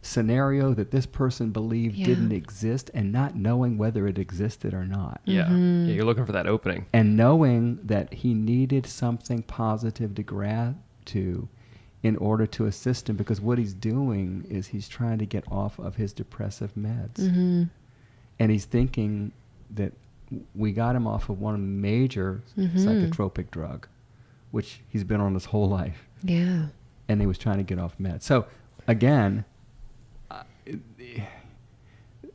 scenario that this person believed didn't exist, and not knowing whether it existed or not. Yeah. Yeah, you're looking for that opening. And knowing that he needed something positive to grab to in order to assist him, because what he's doing is he's trying to get off of his depressive meds. And he's thinking that we got him off of one major psychotropic drug, which he's been on his whole life. Yeah. And he was trying to get off meds. So, again,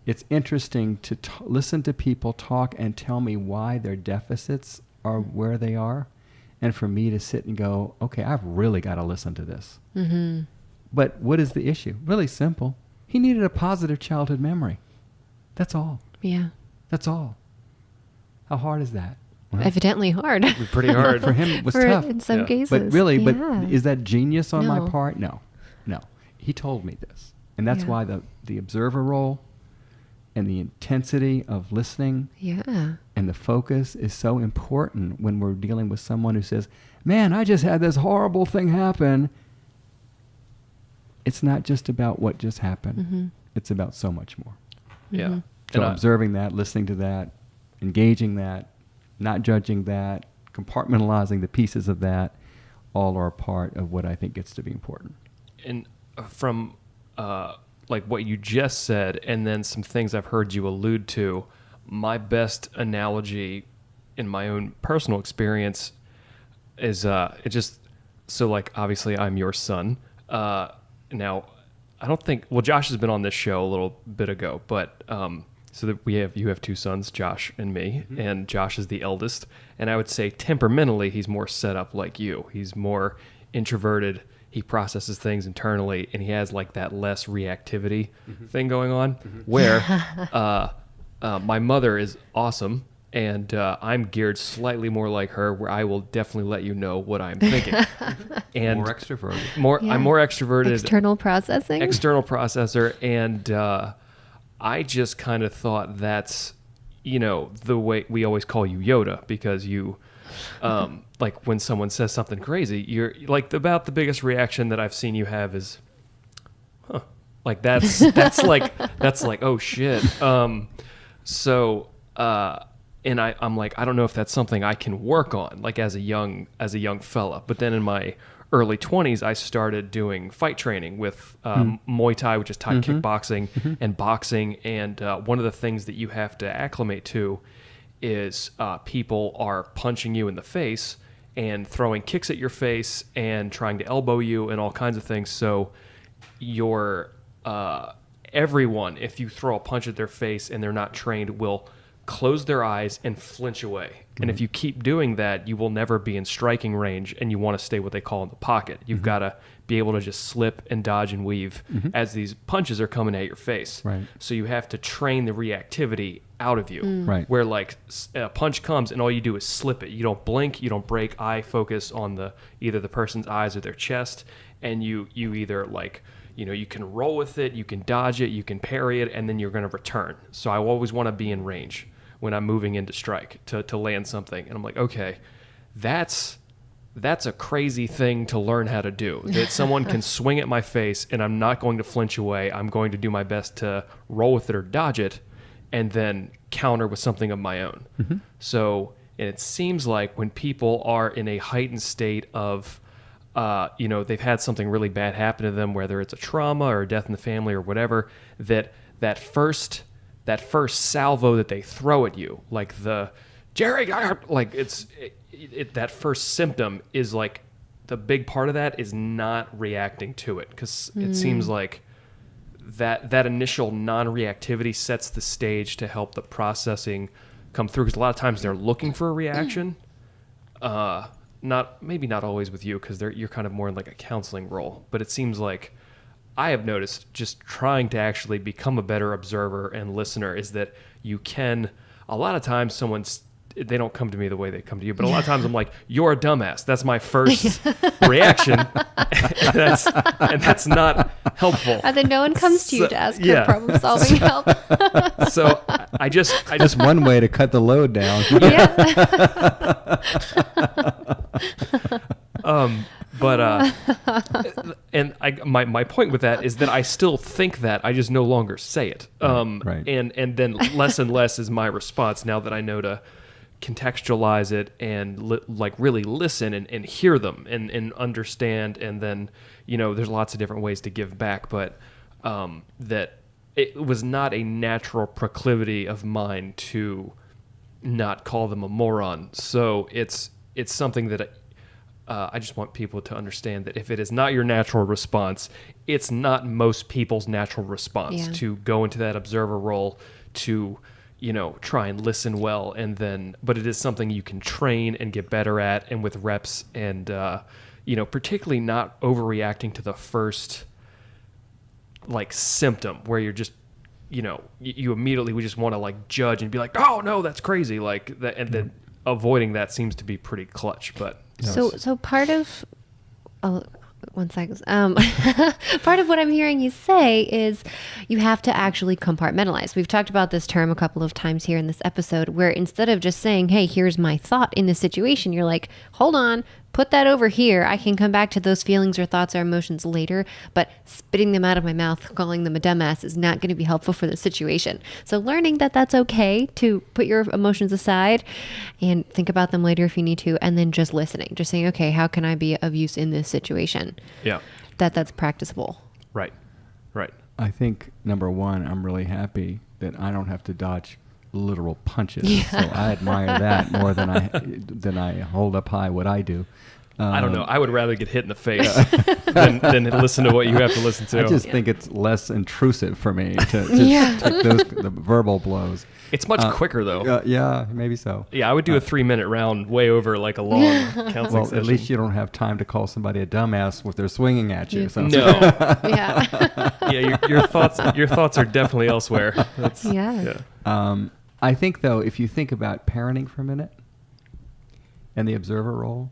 it's interesting to listen to people talk and tell me why their deficits are where they are, and for me to sit and go, okay, I've really got to listen to this. But what is the issue? Really simple. He needed a positive childhood memory. That's all. Yeah. That's all. How hard is that? Well, evidently hard. Pretty hard. For him, it was tough. In some cases. But really, but is that genius on my part? No. He told me this. And that's why the observer role and the intensity of listening and the focus is so important when we're dealing with someone who says, man, I just had this horrible thing happen. It's not just about what just happened. It's about so much more. Yeah. So observing that, listening to that, engaging that, not judging that, compartmentalizing the pieces of that, all are a part of what I think gets to be important. And from like what you just said, and then some things I've heard you allude to, my best analogy in my own personal experience is it just, so like obviously I'm your son. Now, I don't think, well, Josh has been on this show a little bit ago, but so that you have two sons, Josh and me, and Josh is the eldest. And I would say temperamentally, he's more set up like you. He's more introverted. He processes things internally, and he has like that less reactivity thing going on. Where my mother is awesome, and I'm geared slightly more like her, where I will definitely let you know what I'm thinking. And More extroverted. I'm more extroverted. External processor, and I just kind of thought that's, the way we always call you Yoda, because you, like when someone says something crazy, you're like about the biggest reaction that I've seen you have is, huh, like that's like oh shit. And I'm like, I don't know if that's something I can work on, like as a young fella. But then in my early 20s, I started doing fight training with Muay Thai, which is Thai kickboxing, and boxing. And one of the things that you have to acclimate to is people are punching you in the face and throwing kicks at your face and trying to elbow you and all kinds of things. So everyone, if you throw a punch at their face and they're not trained, will close their eyes and flinch away. And if you keep doing that, you will never be in striking range, and you want to stay what they call in the pocket. You've got to be able to just slip and dodge and weave as these punches are coming at your face. Right. So you have to train the reactivity out of you. Right. Where like a punch comes and all you do is slip it. You don't blink, you don't break eye focus on either the person's eyes or their chest, and you either like, you can roll with it, you can dodge it, you can parry it, and then you're going to return. So I always want to be in range when I'm moving into strike to land something. And I'm like, okay, that's a crazy thing to learn how to do. That someone can swing at my face and I'm not going to flinch away. I'm going to do my best to roll with it or dodge it and then counter with something of my own. So, and it seems like when people are in a heightened state of, they've had something really bad happen to them, whether it's a trauma or a death in the family or whatever, that first salvo that they throw at you, like the Jerry, like that first symptom is like the big part of that is not reacting to it, because it seems like that initial non-reactivity sets the stage to help the processing come through. Because a lot of times they're looking for a reaction, maybe not always with you, because you're kind of more in like a counseling role, but it seems like I have noticed just trying to actually become a better observer and listener is that you can, a lot of times someone they don't come to me the way they come to you. But a lot of times I'm like, you're a dumbass. That's my first reaction. and that's not helpful. And then no one comes to you to ask for problem solving help. So I just one way to cut the load down. My point with that is that I still think that, I just no longer say it. Right. And then less and less is my response now that I know to contextualize it and really listen and hear them and understand. And then, there's lots of different ways to give back, but that it was not a natural proclivity of mine to not call them a moron. So it's something that I just want people to understand that if it is not your natural response, it's not most people's natural response to go into that observer role, to try and listen well, but it is something you can train and get better at, and with reps, and particularly not overreacting to the first symptom where you're just you immediately we just want to judge and be like, oh no, that's crazy, that, and then avoiding that seems to be pretty clutch. But so part of 1 second. Part of what I'm hearing you say is you have to actually compartmentalize. We've talked about this term a couple of times here in this episode, where instead of just saying, hey, here's my thought in this situation, you're like, hold on, put that over here. I can come back to those feelings or thoughts or emotions later, but spitting them out of my mouth, calling them a dumbass, is not going to be helpful for the situation. So learning that that's okay to put your emotions aside and think about them later if you need to, and then just listening, just saying, okay, how can I be of use in this situation? Yeah. That's practicable. Right. I think, number one, I'm really happy that I don't have to dodge literal punches. Yeah. So I admire that more than I hold up high what I do. I don't know. I would rather get hit in the face than listen to what you have to listen to. I just think it's less intrusive for me to take the verbal blows. It's much quicker, though. Yeah, maybe so. Yeah, I would do a 3-minute round way over a long counseling session. At least you don't have time to call somebody a dumbass if they're swinging at you. So. No. Yeah. Your thoughts are definitely elsewhere. I think, though, if you think about parenting for a minute and the observer role,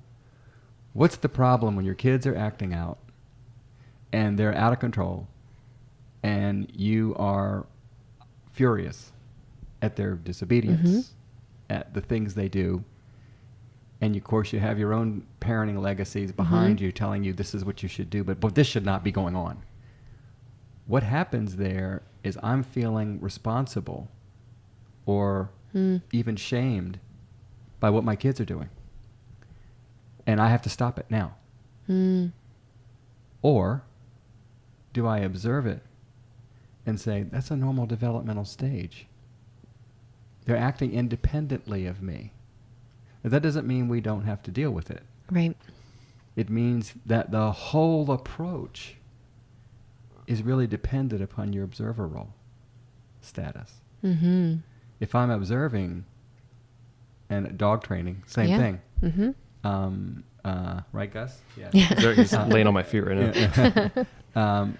what's the problem when your kids are acting out and they're out of control and you are furious at their disobedience, at the things they do, and of course you have your own parenting legacies behind you telling you this is what you should do, but this should not be going on. What happens there is I'm feeling responsible or even shamed by what my kids are doing. And I have to stop it now. Or do I observe it and say, that's a normal developmental stage. They're acting independently of me. But that doesn't mean we don't have to deal with it. Right. It means that the whole approach is really dependent upon your observer role status. If I'm observing and dog training, same thing. Right, Gus? Yeah. He's laying on my feet right now.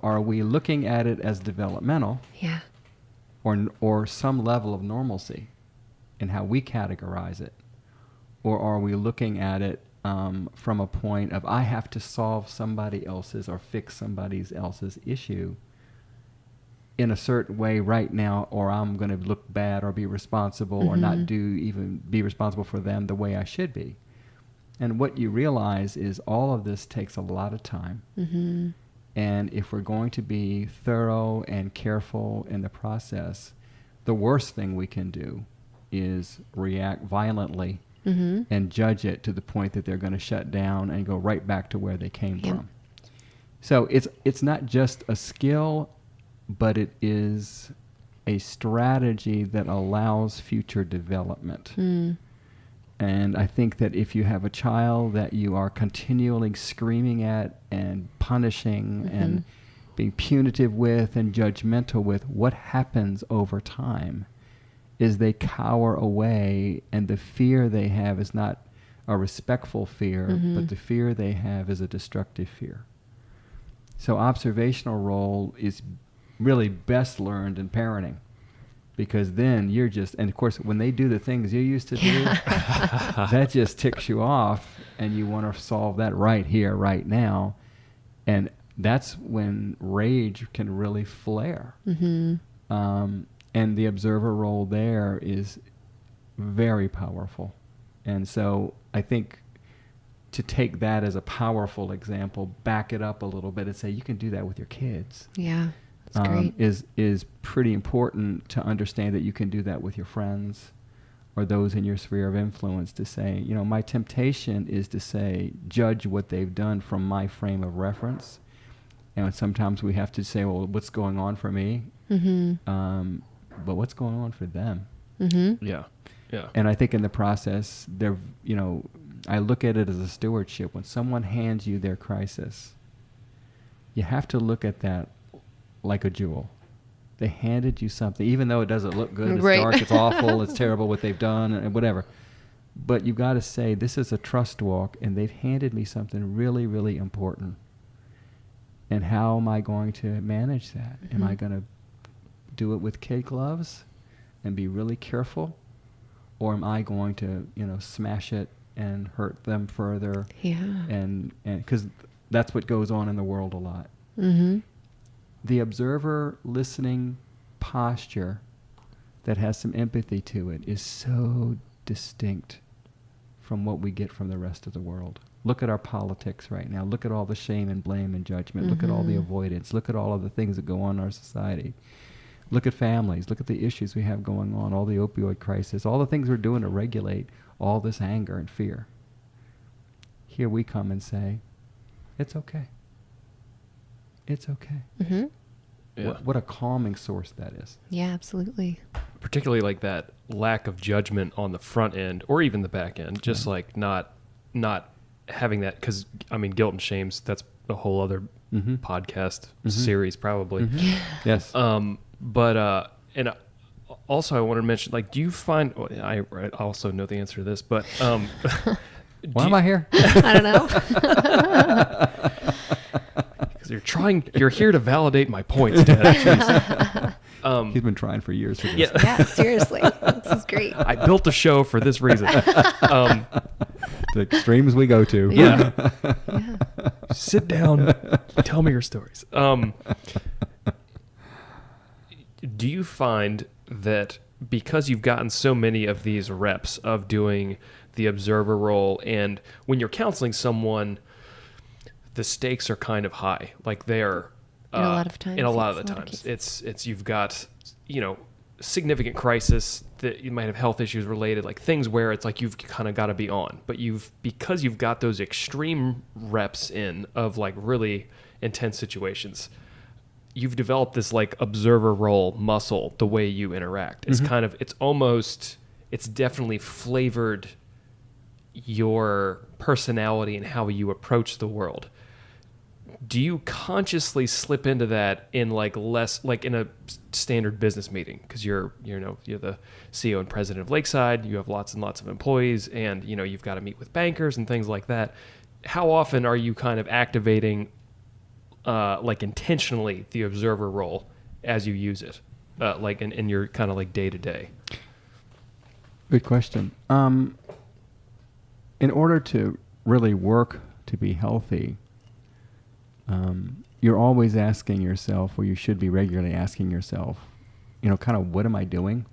Are we looking at it as developmental? Yeah. Or some level of normalcy in how we categorize it? Or are we looking at it from a point of I have to solve somebody else's or fix somebody else's issue in a certain way right now, or I'm going to look bad or be responsible or not be responsible for them the way I should be? And what you realize is all of this takes a lot of time. And if we're going to be thorough and careful in the process, the worst thing we can do is react violently and judge it to the point that they're going to shut down and go right back to where they came from. So it's not just a skill, but it is a strategy that allows future development. And I think that if you have a child that you are continually screaming at and punishing and being punitive with and judgmental with, what happens over time is they cower away, and the fear they have is not a respectful fear, but the fear they have is a destructive fear. So observational role is really best learned in parenting. because then you're just, and of course, when they do the things you used to do, that just ticks you off, and you want to solve that right here, right now. And that's when rage can really flare. Mm-hmm. And the observer role there is very powerful. And so I think to take that as a powerful example, back it up a little bit and say, you can do that with your kids. Yeah, that's great. Is pretty important to understand that you can do that with your friends or those in your sphere of influence, to say, you know, my temptation is to say, judge what they've done from my frame of reference. And sometimes we have to say, well, what's going on for me? Mm-hmm. But what's going on for them? Mm-hmm. Yeah. Yeah. And I think in the process, I look at it as a stewardship. When someone hands you their crisis, you have to look at that like a jewel. They handed you something, even though it doesn't look good, it's dark, it's awful, it's terrible what they've done, and whatever. But you've got to say, this is a trust walk, and they've handed me something really, really important. And how am I going to manage that? Mm-hmm. Am I going to do it with kid gloves and be really careful? Or am I going to, smash it and hurt them further? Yeah. And because that's what goes on in the world a lot. Mm-hmm. The observer listening posture that has some empathy to it is so distinct from what we get from the rest of the world. Look at our politics right now. Look at all the shame and blame and judgment. Mm-hmm. Look at all the avoidance. Look at all of the things that go on in our society. Look at families. Look at the issues we have going on, all the opioid crisis, all the things we're doing to regulate all this anger and fear. Here we come and say, it's okay. It's okay. Mm-hmm. Yeah. What a calming source that is. Yeah, absolutely. Particularly like that lack of judgment on the front end or even the back end, just like not having that, because guilt and shame's, that's a whole other podcast series probably. Mm-hmm. Yes. But and also I wanted to mention, like, do you find, I also know the answer to this, but why am I here? I don't know. Because you're here to validate my points, Dad. He's been trying for years for this. Yeah, seriously. This is great. I built a show for this reason. The extremes we go to. Yeah. Sit down. Tell me your stories. Do you find that because you've gotten so many of these reps of doing the observer role, and when you're counseling someone, the stakes are kind of high, like they're in a lot of times. It's you've got significant crisis that you might have health issues related, like things where it's like you've kind of got to be on, but because you've got those extreme reps in of like really intense situations, you've developed this like observer role muscle, the way you interact. It's it's definitely flavored your personality and how you approach the world. Do you consciously slip into that in like less, like in a standard business meeting? Because you're the CEO and president of Lakeside, you have lots and lots of employees, and you've got to meet with bankers and things like that. How often are you kind of activating like intentionally the observer role as you use it, like in your kind of like day to day? Good question. In order to really work to be healthy, you're always asking yourself, or you should be regularly asking yourself, kind of, what am I doing?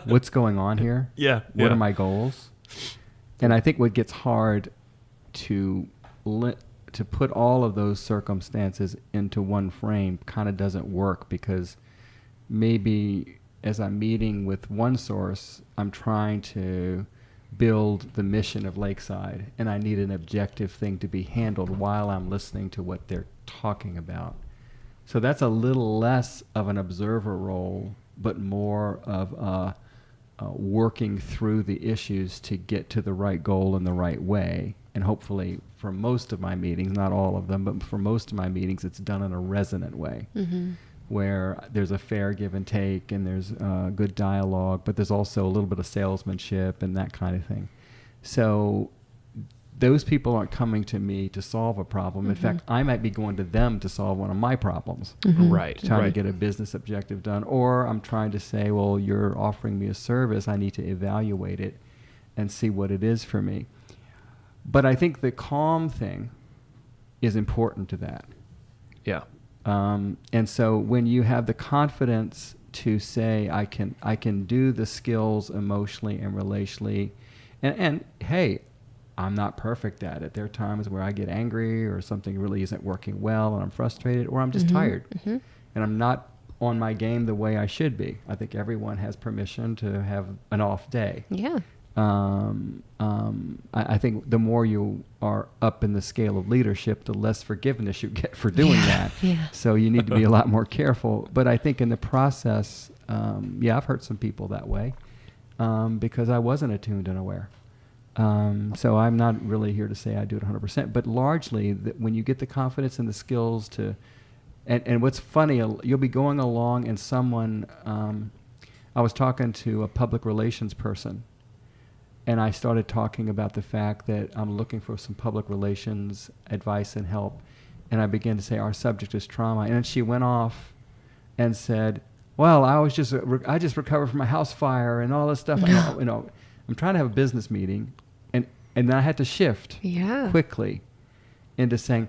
What's going on here? Yeah. What are my goals? And I think what gets hard to put all of those circumstances into one frame kind of doesn't work, because maybe as I'm meeting with one source, I'm trying to build the mission of Lakeside, and I need an objective thing to be handled while I'm listening to what they're talking about. So that's a little less of an observer role, but more of working through the issues to get to the right goal in the right way. And hopefully for most of my meetings, not all of them, but for most of my meetings, it's done in a resonant way. Mm-hmm. Where there's a fair give and take, and there's good dialogue, but there's also a little bit of salesmanship and that kind of thing. So those people aren't coming to me to solve a problem. In fact, I might be going to them to solve one of my problems. Right. Trying to get a business objective done. Or I'm trying to say, well, you're offering me a service. I need to evaluate it and see what it is for me. But I think the calm thing is important to that. Yeah. And so when you have the confidence to say, I can do the skills emotionally and relationally, and hey, I'm not perfect at it. There are times where I get angry or something really isn't working well and I'm frustrated, or I'm just tired and I'm not on my game the way I should be. I think everyone has permission to have an off day. Yeah. I think the more you are up in the scale of leadership, the less forgiveness you get for doing that. Yeah. So you need to be a lot more careful. But I think in the process, I've hurt some people that way because I wasn't attuned and aware. So I'm not really here to say I do it 100%. But largely, when you get the confidence and the skills to, and what's funny, you'll be going along and someone, I was talking to a public relations person, and I started talking about the fact that I'm looking for some public relations advice and help. And I began to say, our subject is trauma. And then she went off and said, well, I just recovered from a house fire and all this stuff. I'm trying to have a business meeting. And then I had to shift quickly into saying,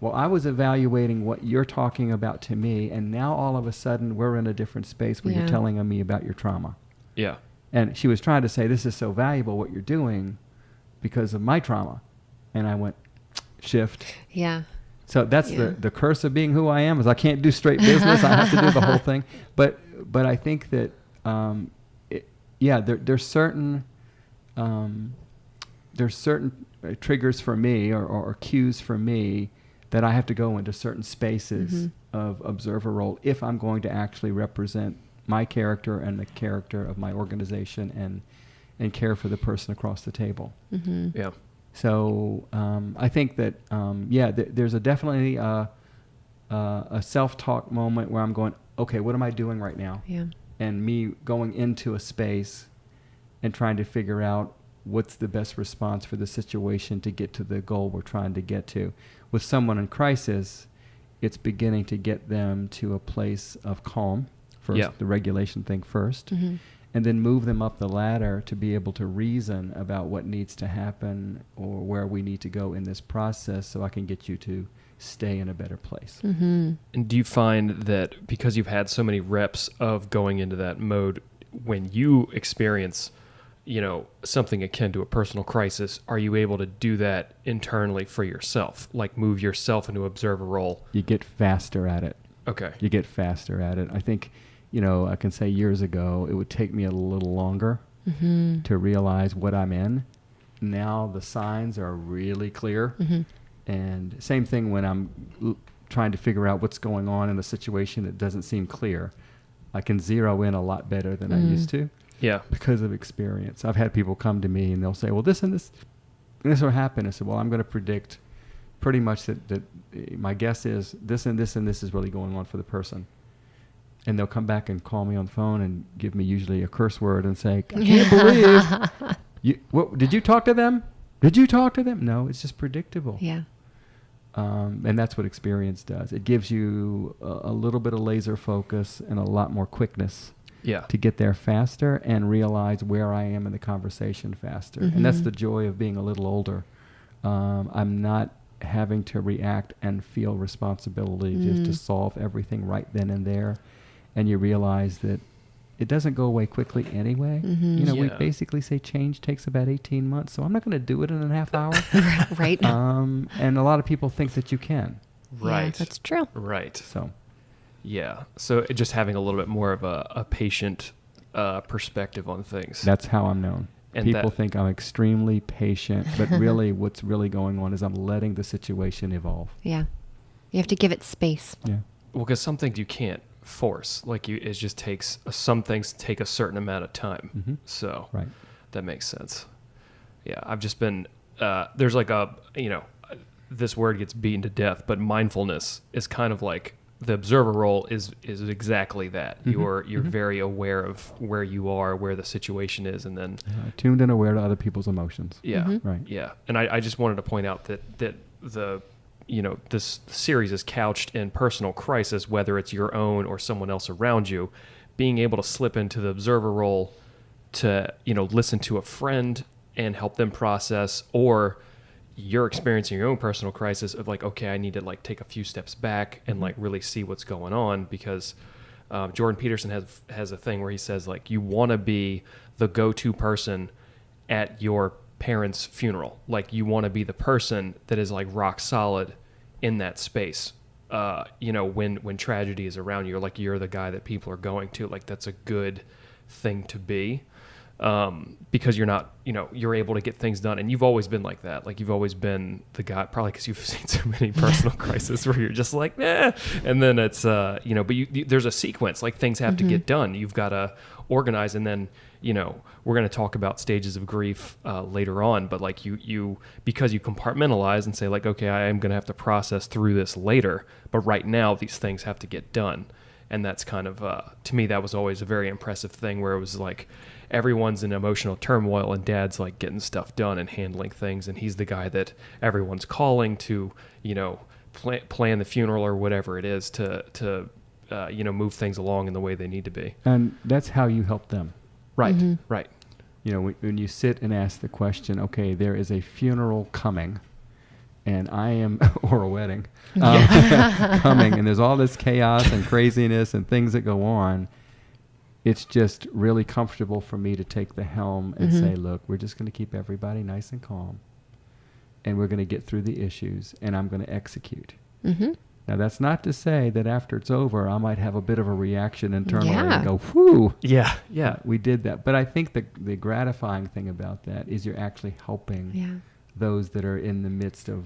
well, I was evaluating what you're talking about to me. And now all of a sudden we're in a different space where you're telling me about your trauma. Yeah. And she was trying to say, this is so valuable what you're doing because of my trauma. And I went, shift. Yeah. So that's the curse of being who I am, is I can't do straight business. I have to do the whole thing. But I think that, there's certain triggers for me or cues for me that I have to go into certain spaces of observer role if I'm going to actually represent my character and the character of my organization and care for the person across the table. Yeah. So I think that, there's definitely a self-talk moment where I'm going, okay, what am I doing right now? Yeah. And me going into a space and trying to figure out what's the best response for the situation to get to the goal we're trying to get to. With someone in crisis, it's beginning to get them to a place of calm. First, the regulation thing first, and then move them up the ladder to be able to reason about what needs to happen or where we need to go in this process so I can get you to stay in a better place. And do you find that because you've had so many reps of going into that mode, when you experience, something akin to a personal crisis, are you able to do that internally for yourself, like move yourself into observer role? You get faster at it. Okay. You get faster at it. I think, I can say years ago, it would take me a little longer to realize what I'm in. Now the signs are really clear. And same thing when I'm trying to figure out what's going on in a situation that doesn't seem clear. I can zero in a lot better than I used to. Yeah. Because of experience. I've had people come to me and they'll say, well, this and this will happen. I said, well, I'm going to predict pretty much that my guess is this and this and this is really going on for the person. And they'll come back and call me on the phone and give me usually a curse word and say, I can't believe did you talk to them? Did you talk to them? No, it's just predictable. Yeah. And that's what experience does. It gives you a little bit of laser focus and a lot more quickness to get there faster and realize where I am in the conversation faster. And that's the joy of being a little older. I'm not having to react and feel responsibility just to solve everything right then and there. And you realize that it doesn't go away quickly anyway. We basically say change takes about 18 months, so I'm not going to do it in a half hour. Right. And a lot of people think that you can. Right. Yeah, that's true. Right. So just having a little bit more of a patient perspective on things. That's how I'm known. And people think I'm extremely patient, but really what's really going on is I'm letting the situation evolve. Yeah. You have to give it space. Yeah. Well, because some things you can't force. It just takes, some things take a certain amount of time. So that makes sense. Yeah. I've just been, there's this word gets beaten to death, but mindfulness is kind of like the observer role is exactly that. You're very aware of where you are, where the situation is, and then tuned and aware to other people's emotions. Yeah, right. Yeah, and I just wanted to point out that this series is couched in personal crisis, whether it's your own or someone else around you. Being able to slip into the observer role to listen to a friend and help them process, or you're experiencing your own personal crisis of like, okay, I need to like take a few steps back and like really see what's going on, because Jordan Peterson has a thing where he says like, you want to be the go-to person at your parents' funeral. Like you want to be the person that is like rock solid in that space. When tragedy is around you, like you're the guy that people are going to. Like that's a good thing to be. Because you're not, you're able to get things done, and you've always been like that. Like you've always been the guy, probably because you've seen so many personal crises where you're just like, and then it's, but there's a sequence, like things have to get done. You've got to organize, and then, we're going to talk about stages of grief later on, but like you because you compartmentalize and say like, okay, I am going to have to process through this later, but right now these things have to get done. And that's kind of, to me, that was always a very impressive thing, where it was like everyone's in emotional turmoil and dad's like getting stuff done and handling things. And he's the guy that everyone's calling to, plan the funeral or whatever it is to move things along in the way they need to be. And that's how you help them. Right, right. When you sit and ask the question, okay, there is a funeral coming, and I am, or a wedding, coming, and there's all this chaos and craziness and things that go on. It's just really comfortable for me to take the helm and say, look, we're just going to keep everybody nice and calm, and we're going to get through the issues, and I'm going to execute. Now, that's not to say that after it's over, I might have a bit of a reaction internally and go, whew. Yeah. We did that. But I think the gratifying thing about that is you're actually helping those that are in the midst of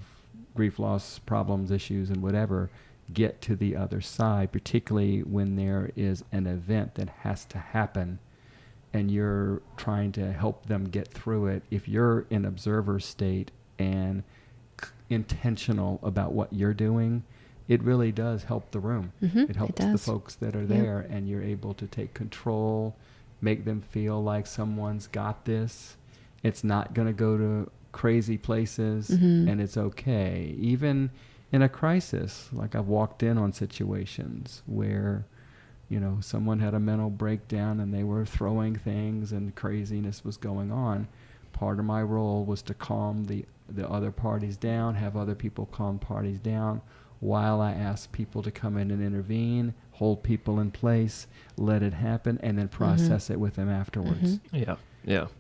grief, loss, problems, issues, and whatever, get to the other side, particularly when there is an event that has to happen and you're trying to help them get through it. If you're in observer state and intentional about what you're doing, it really does help the room. It helps the folks that are there, and you're able to take control, make them feel like someone's got this. It's not going to go to crazy places, and it's okay. Even in a crisis, like I've walked in on situations where, someone had a mental breakdown and they were throwing things and craziness was going on. Part of my role was to calm the other parties down, have other people calm parties down, while I ask people to come in and intervene, hold people in place, let it happen, and then process it with them afterwards. Yeah.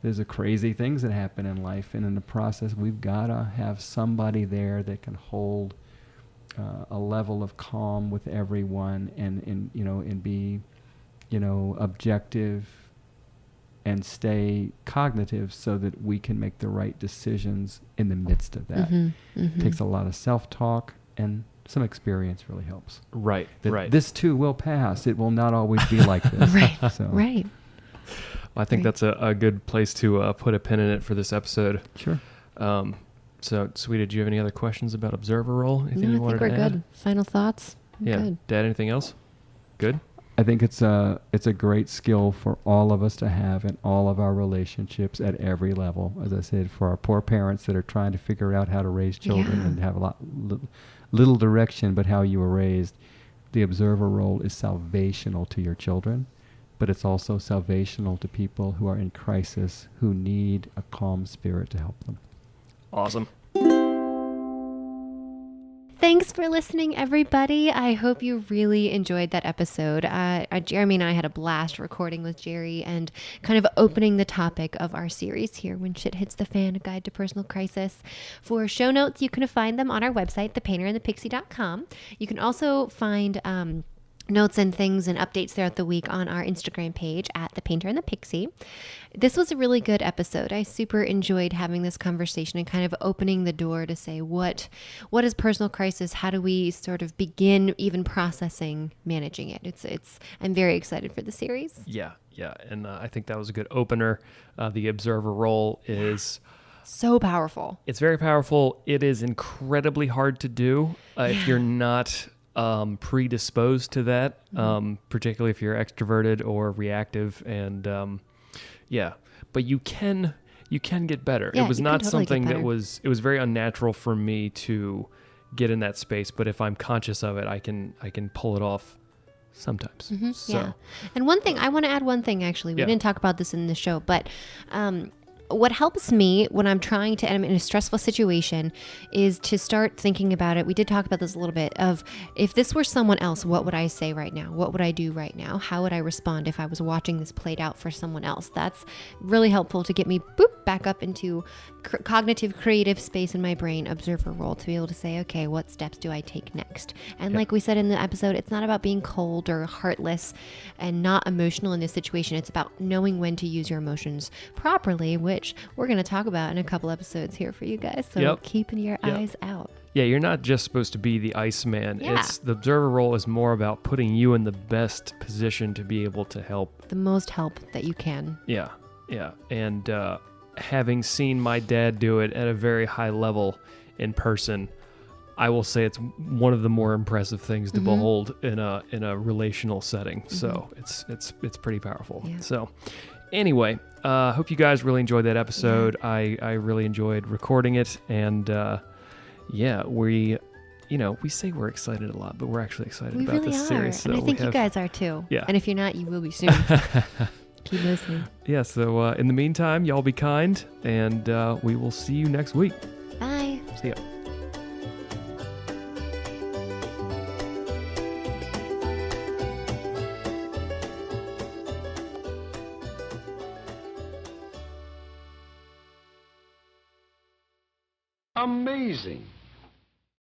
There's crazy things that happen in life, and in the process, we've got to have somebody there that can hold a level of calm with everyone, and be, objective and stay cognitive so that we can make the right decisions in the midst of that. It takes a lot of self-talk, and some experience really helps. Right. This too will pass. It will not always be like this. Right. Well, I think that's a good place to put a pin in it for this episode. Sure. So, Sweeta, do you have any other questions about observer role? Anything you wanted to add? I think we're good. Final thoughts? Good. Dad, anything else? Good? I think it's a great skill for all of us to have in all of our relationships at every level. As I said, for our poor parents that are trying to figure out how to raise children and have little direction but how you were raised, the observer role is salvational to your children, but it's also salvational to people who are in crisis, who need a calm spirit to help them. Awesome. Thanks for listening, everybody. I hope you really enjoyed that episode. Jeremy and I had a blast recording with Gerry and kind of opening the topic of our series here, When Shit Hits the Fan, A Guide to Personal Crisis. For show notes, you can find them on our website, thepainterandthepixie.com. You can also find notes and things and updates throughout the week on our Instagram page at The Painter and the Pixie. This was a really good episode. I super enjoyed having this conversation and kind of opening the door to say, what is personal crisis? How do we sort of begin even processing managing it? I'm very excited for the series. Yeah. And I think that was a good opener. The observer role is so powerful. It's very powerful. It is incredibly hard to do if you're not predisposed to that, particularly if you're extroverted or reactive. And but you can get better. Yeah, it was you not can totally something get that better. it was very unnatural for me to get in that space. But if I'm conscious of it, I can pull it off sometimes. So, And one thing, I want to add one thing actually. We Yeah. didn't talk about this in the show, but what helps me when I'm trying to, and I'm in a stressful situation, is to start thinking about it. We did talk about this a little bit of, if this were someone else, what would I say right now? What would I do right now? How would I respond if I was watching this played out for someone else? That's really helpful to get me back up into cognitive creative space in my brain, observer role, to be able to say, okay, what steps do I take next? And like we said in the episode, it's not about being cold or heartless and not emotional in this situation. It's about knowing when to use your emotions properly, which we're going to talk about in a couple episodes here for you guys. So keep your eyes out. Yeah, you're not just supposed to be the Iceman. Yeah. It's the observer role is more about putting you in the best position to be able to help. The most help that you can. Yeah. And having seen my dad do it at a very high level in person, I will say it's one of the more impressive things to behold in a relational setting. So it's pretty powerful. Yeah. So anyway, hope you guys really enjoyed that episode. Yeah. I really enjoyed recording it, and we say we're excited a lot, but we're actually excited about really this series. And so I think you guys are too. Yeah. And if you're not, you will be soon. Keep listening. Yeah, so in the meantime, y'all be kind, and we will see you next week. Bye. See ya. Amazing.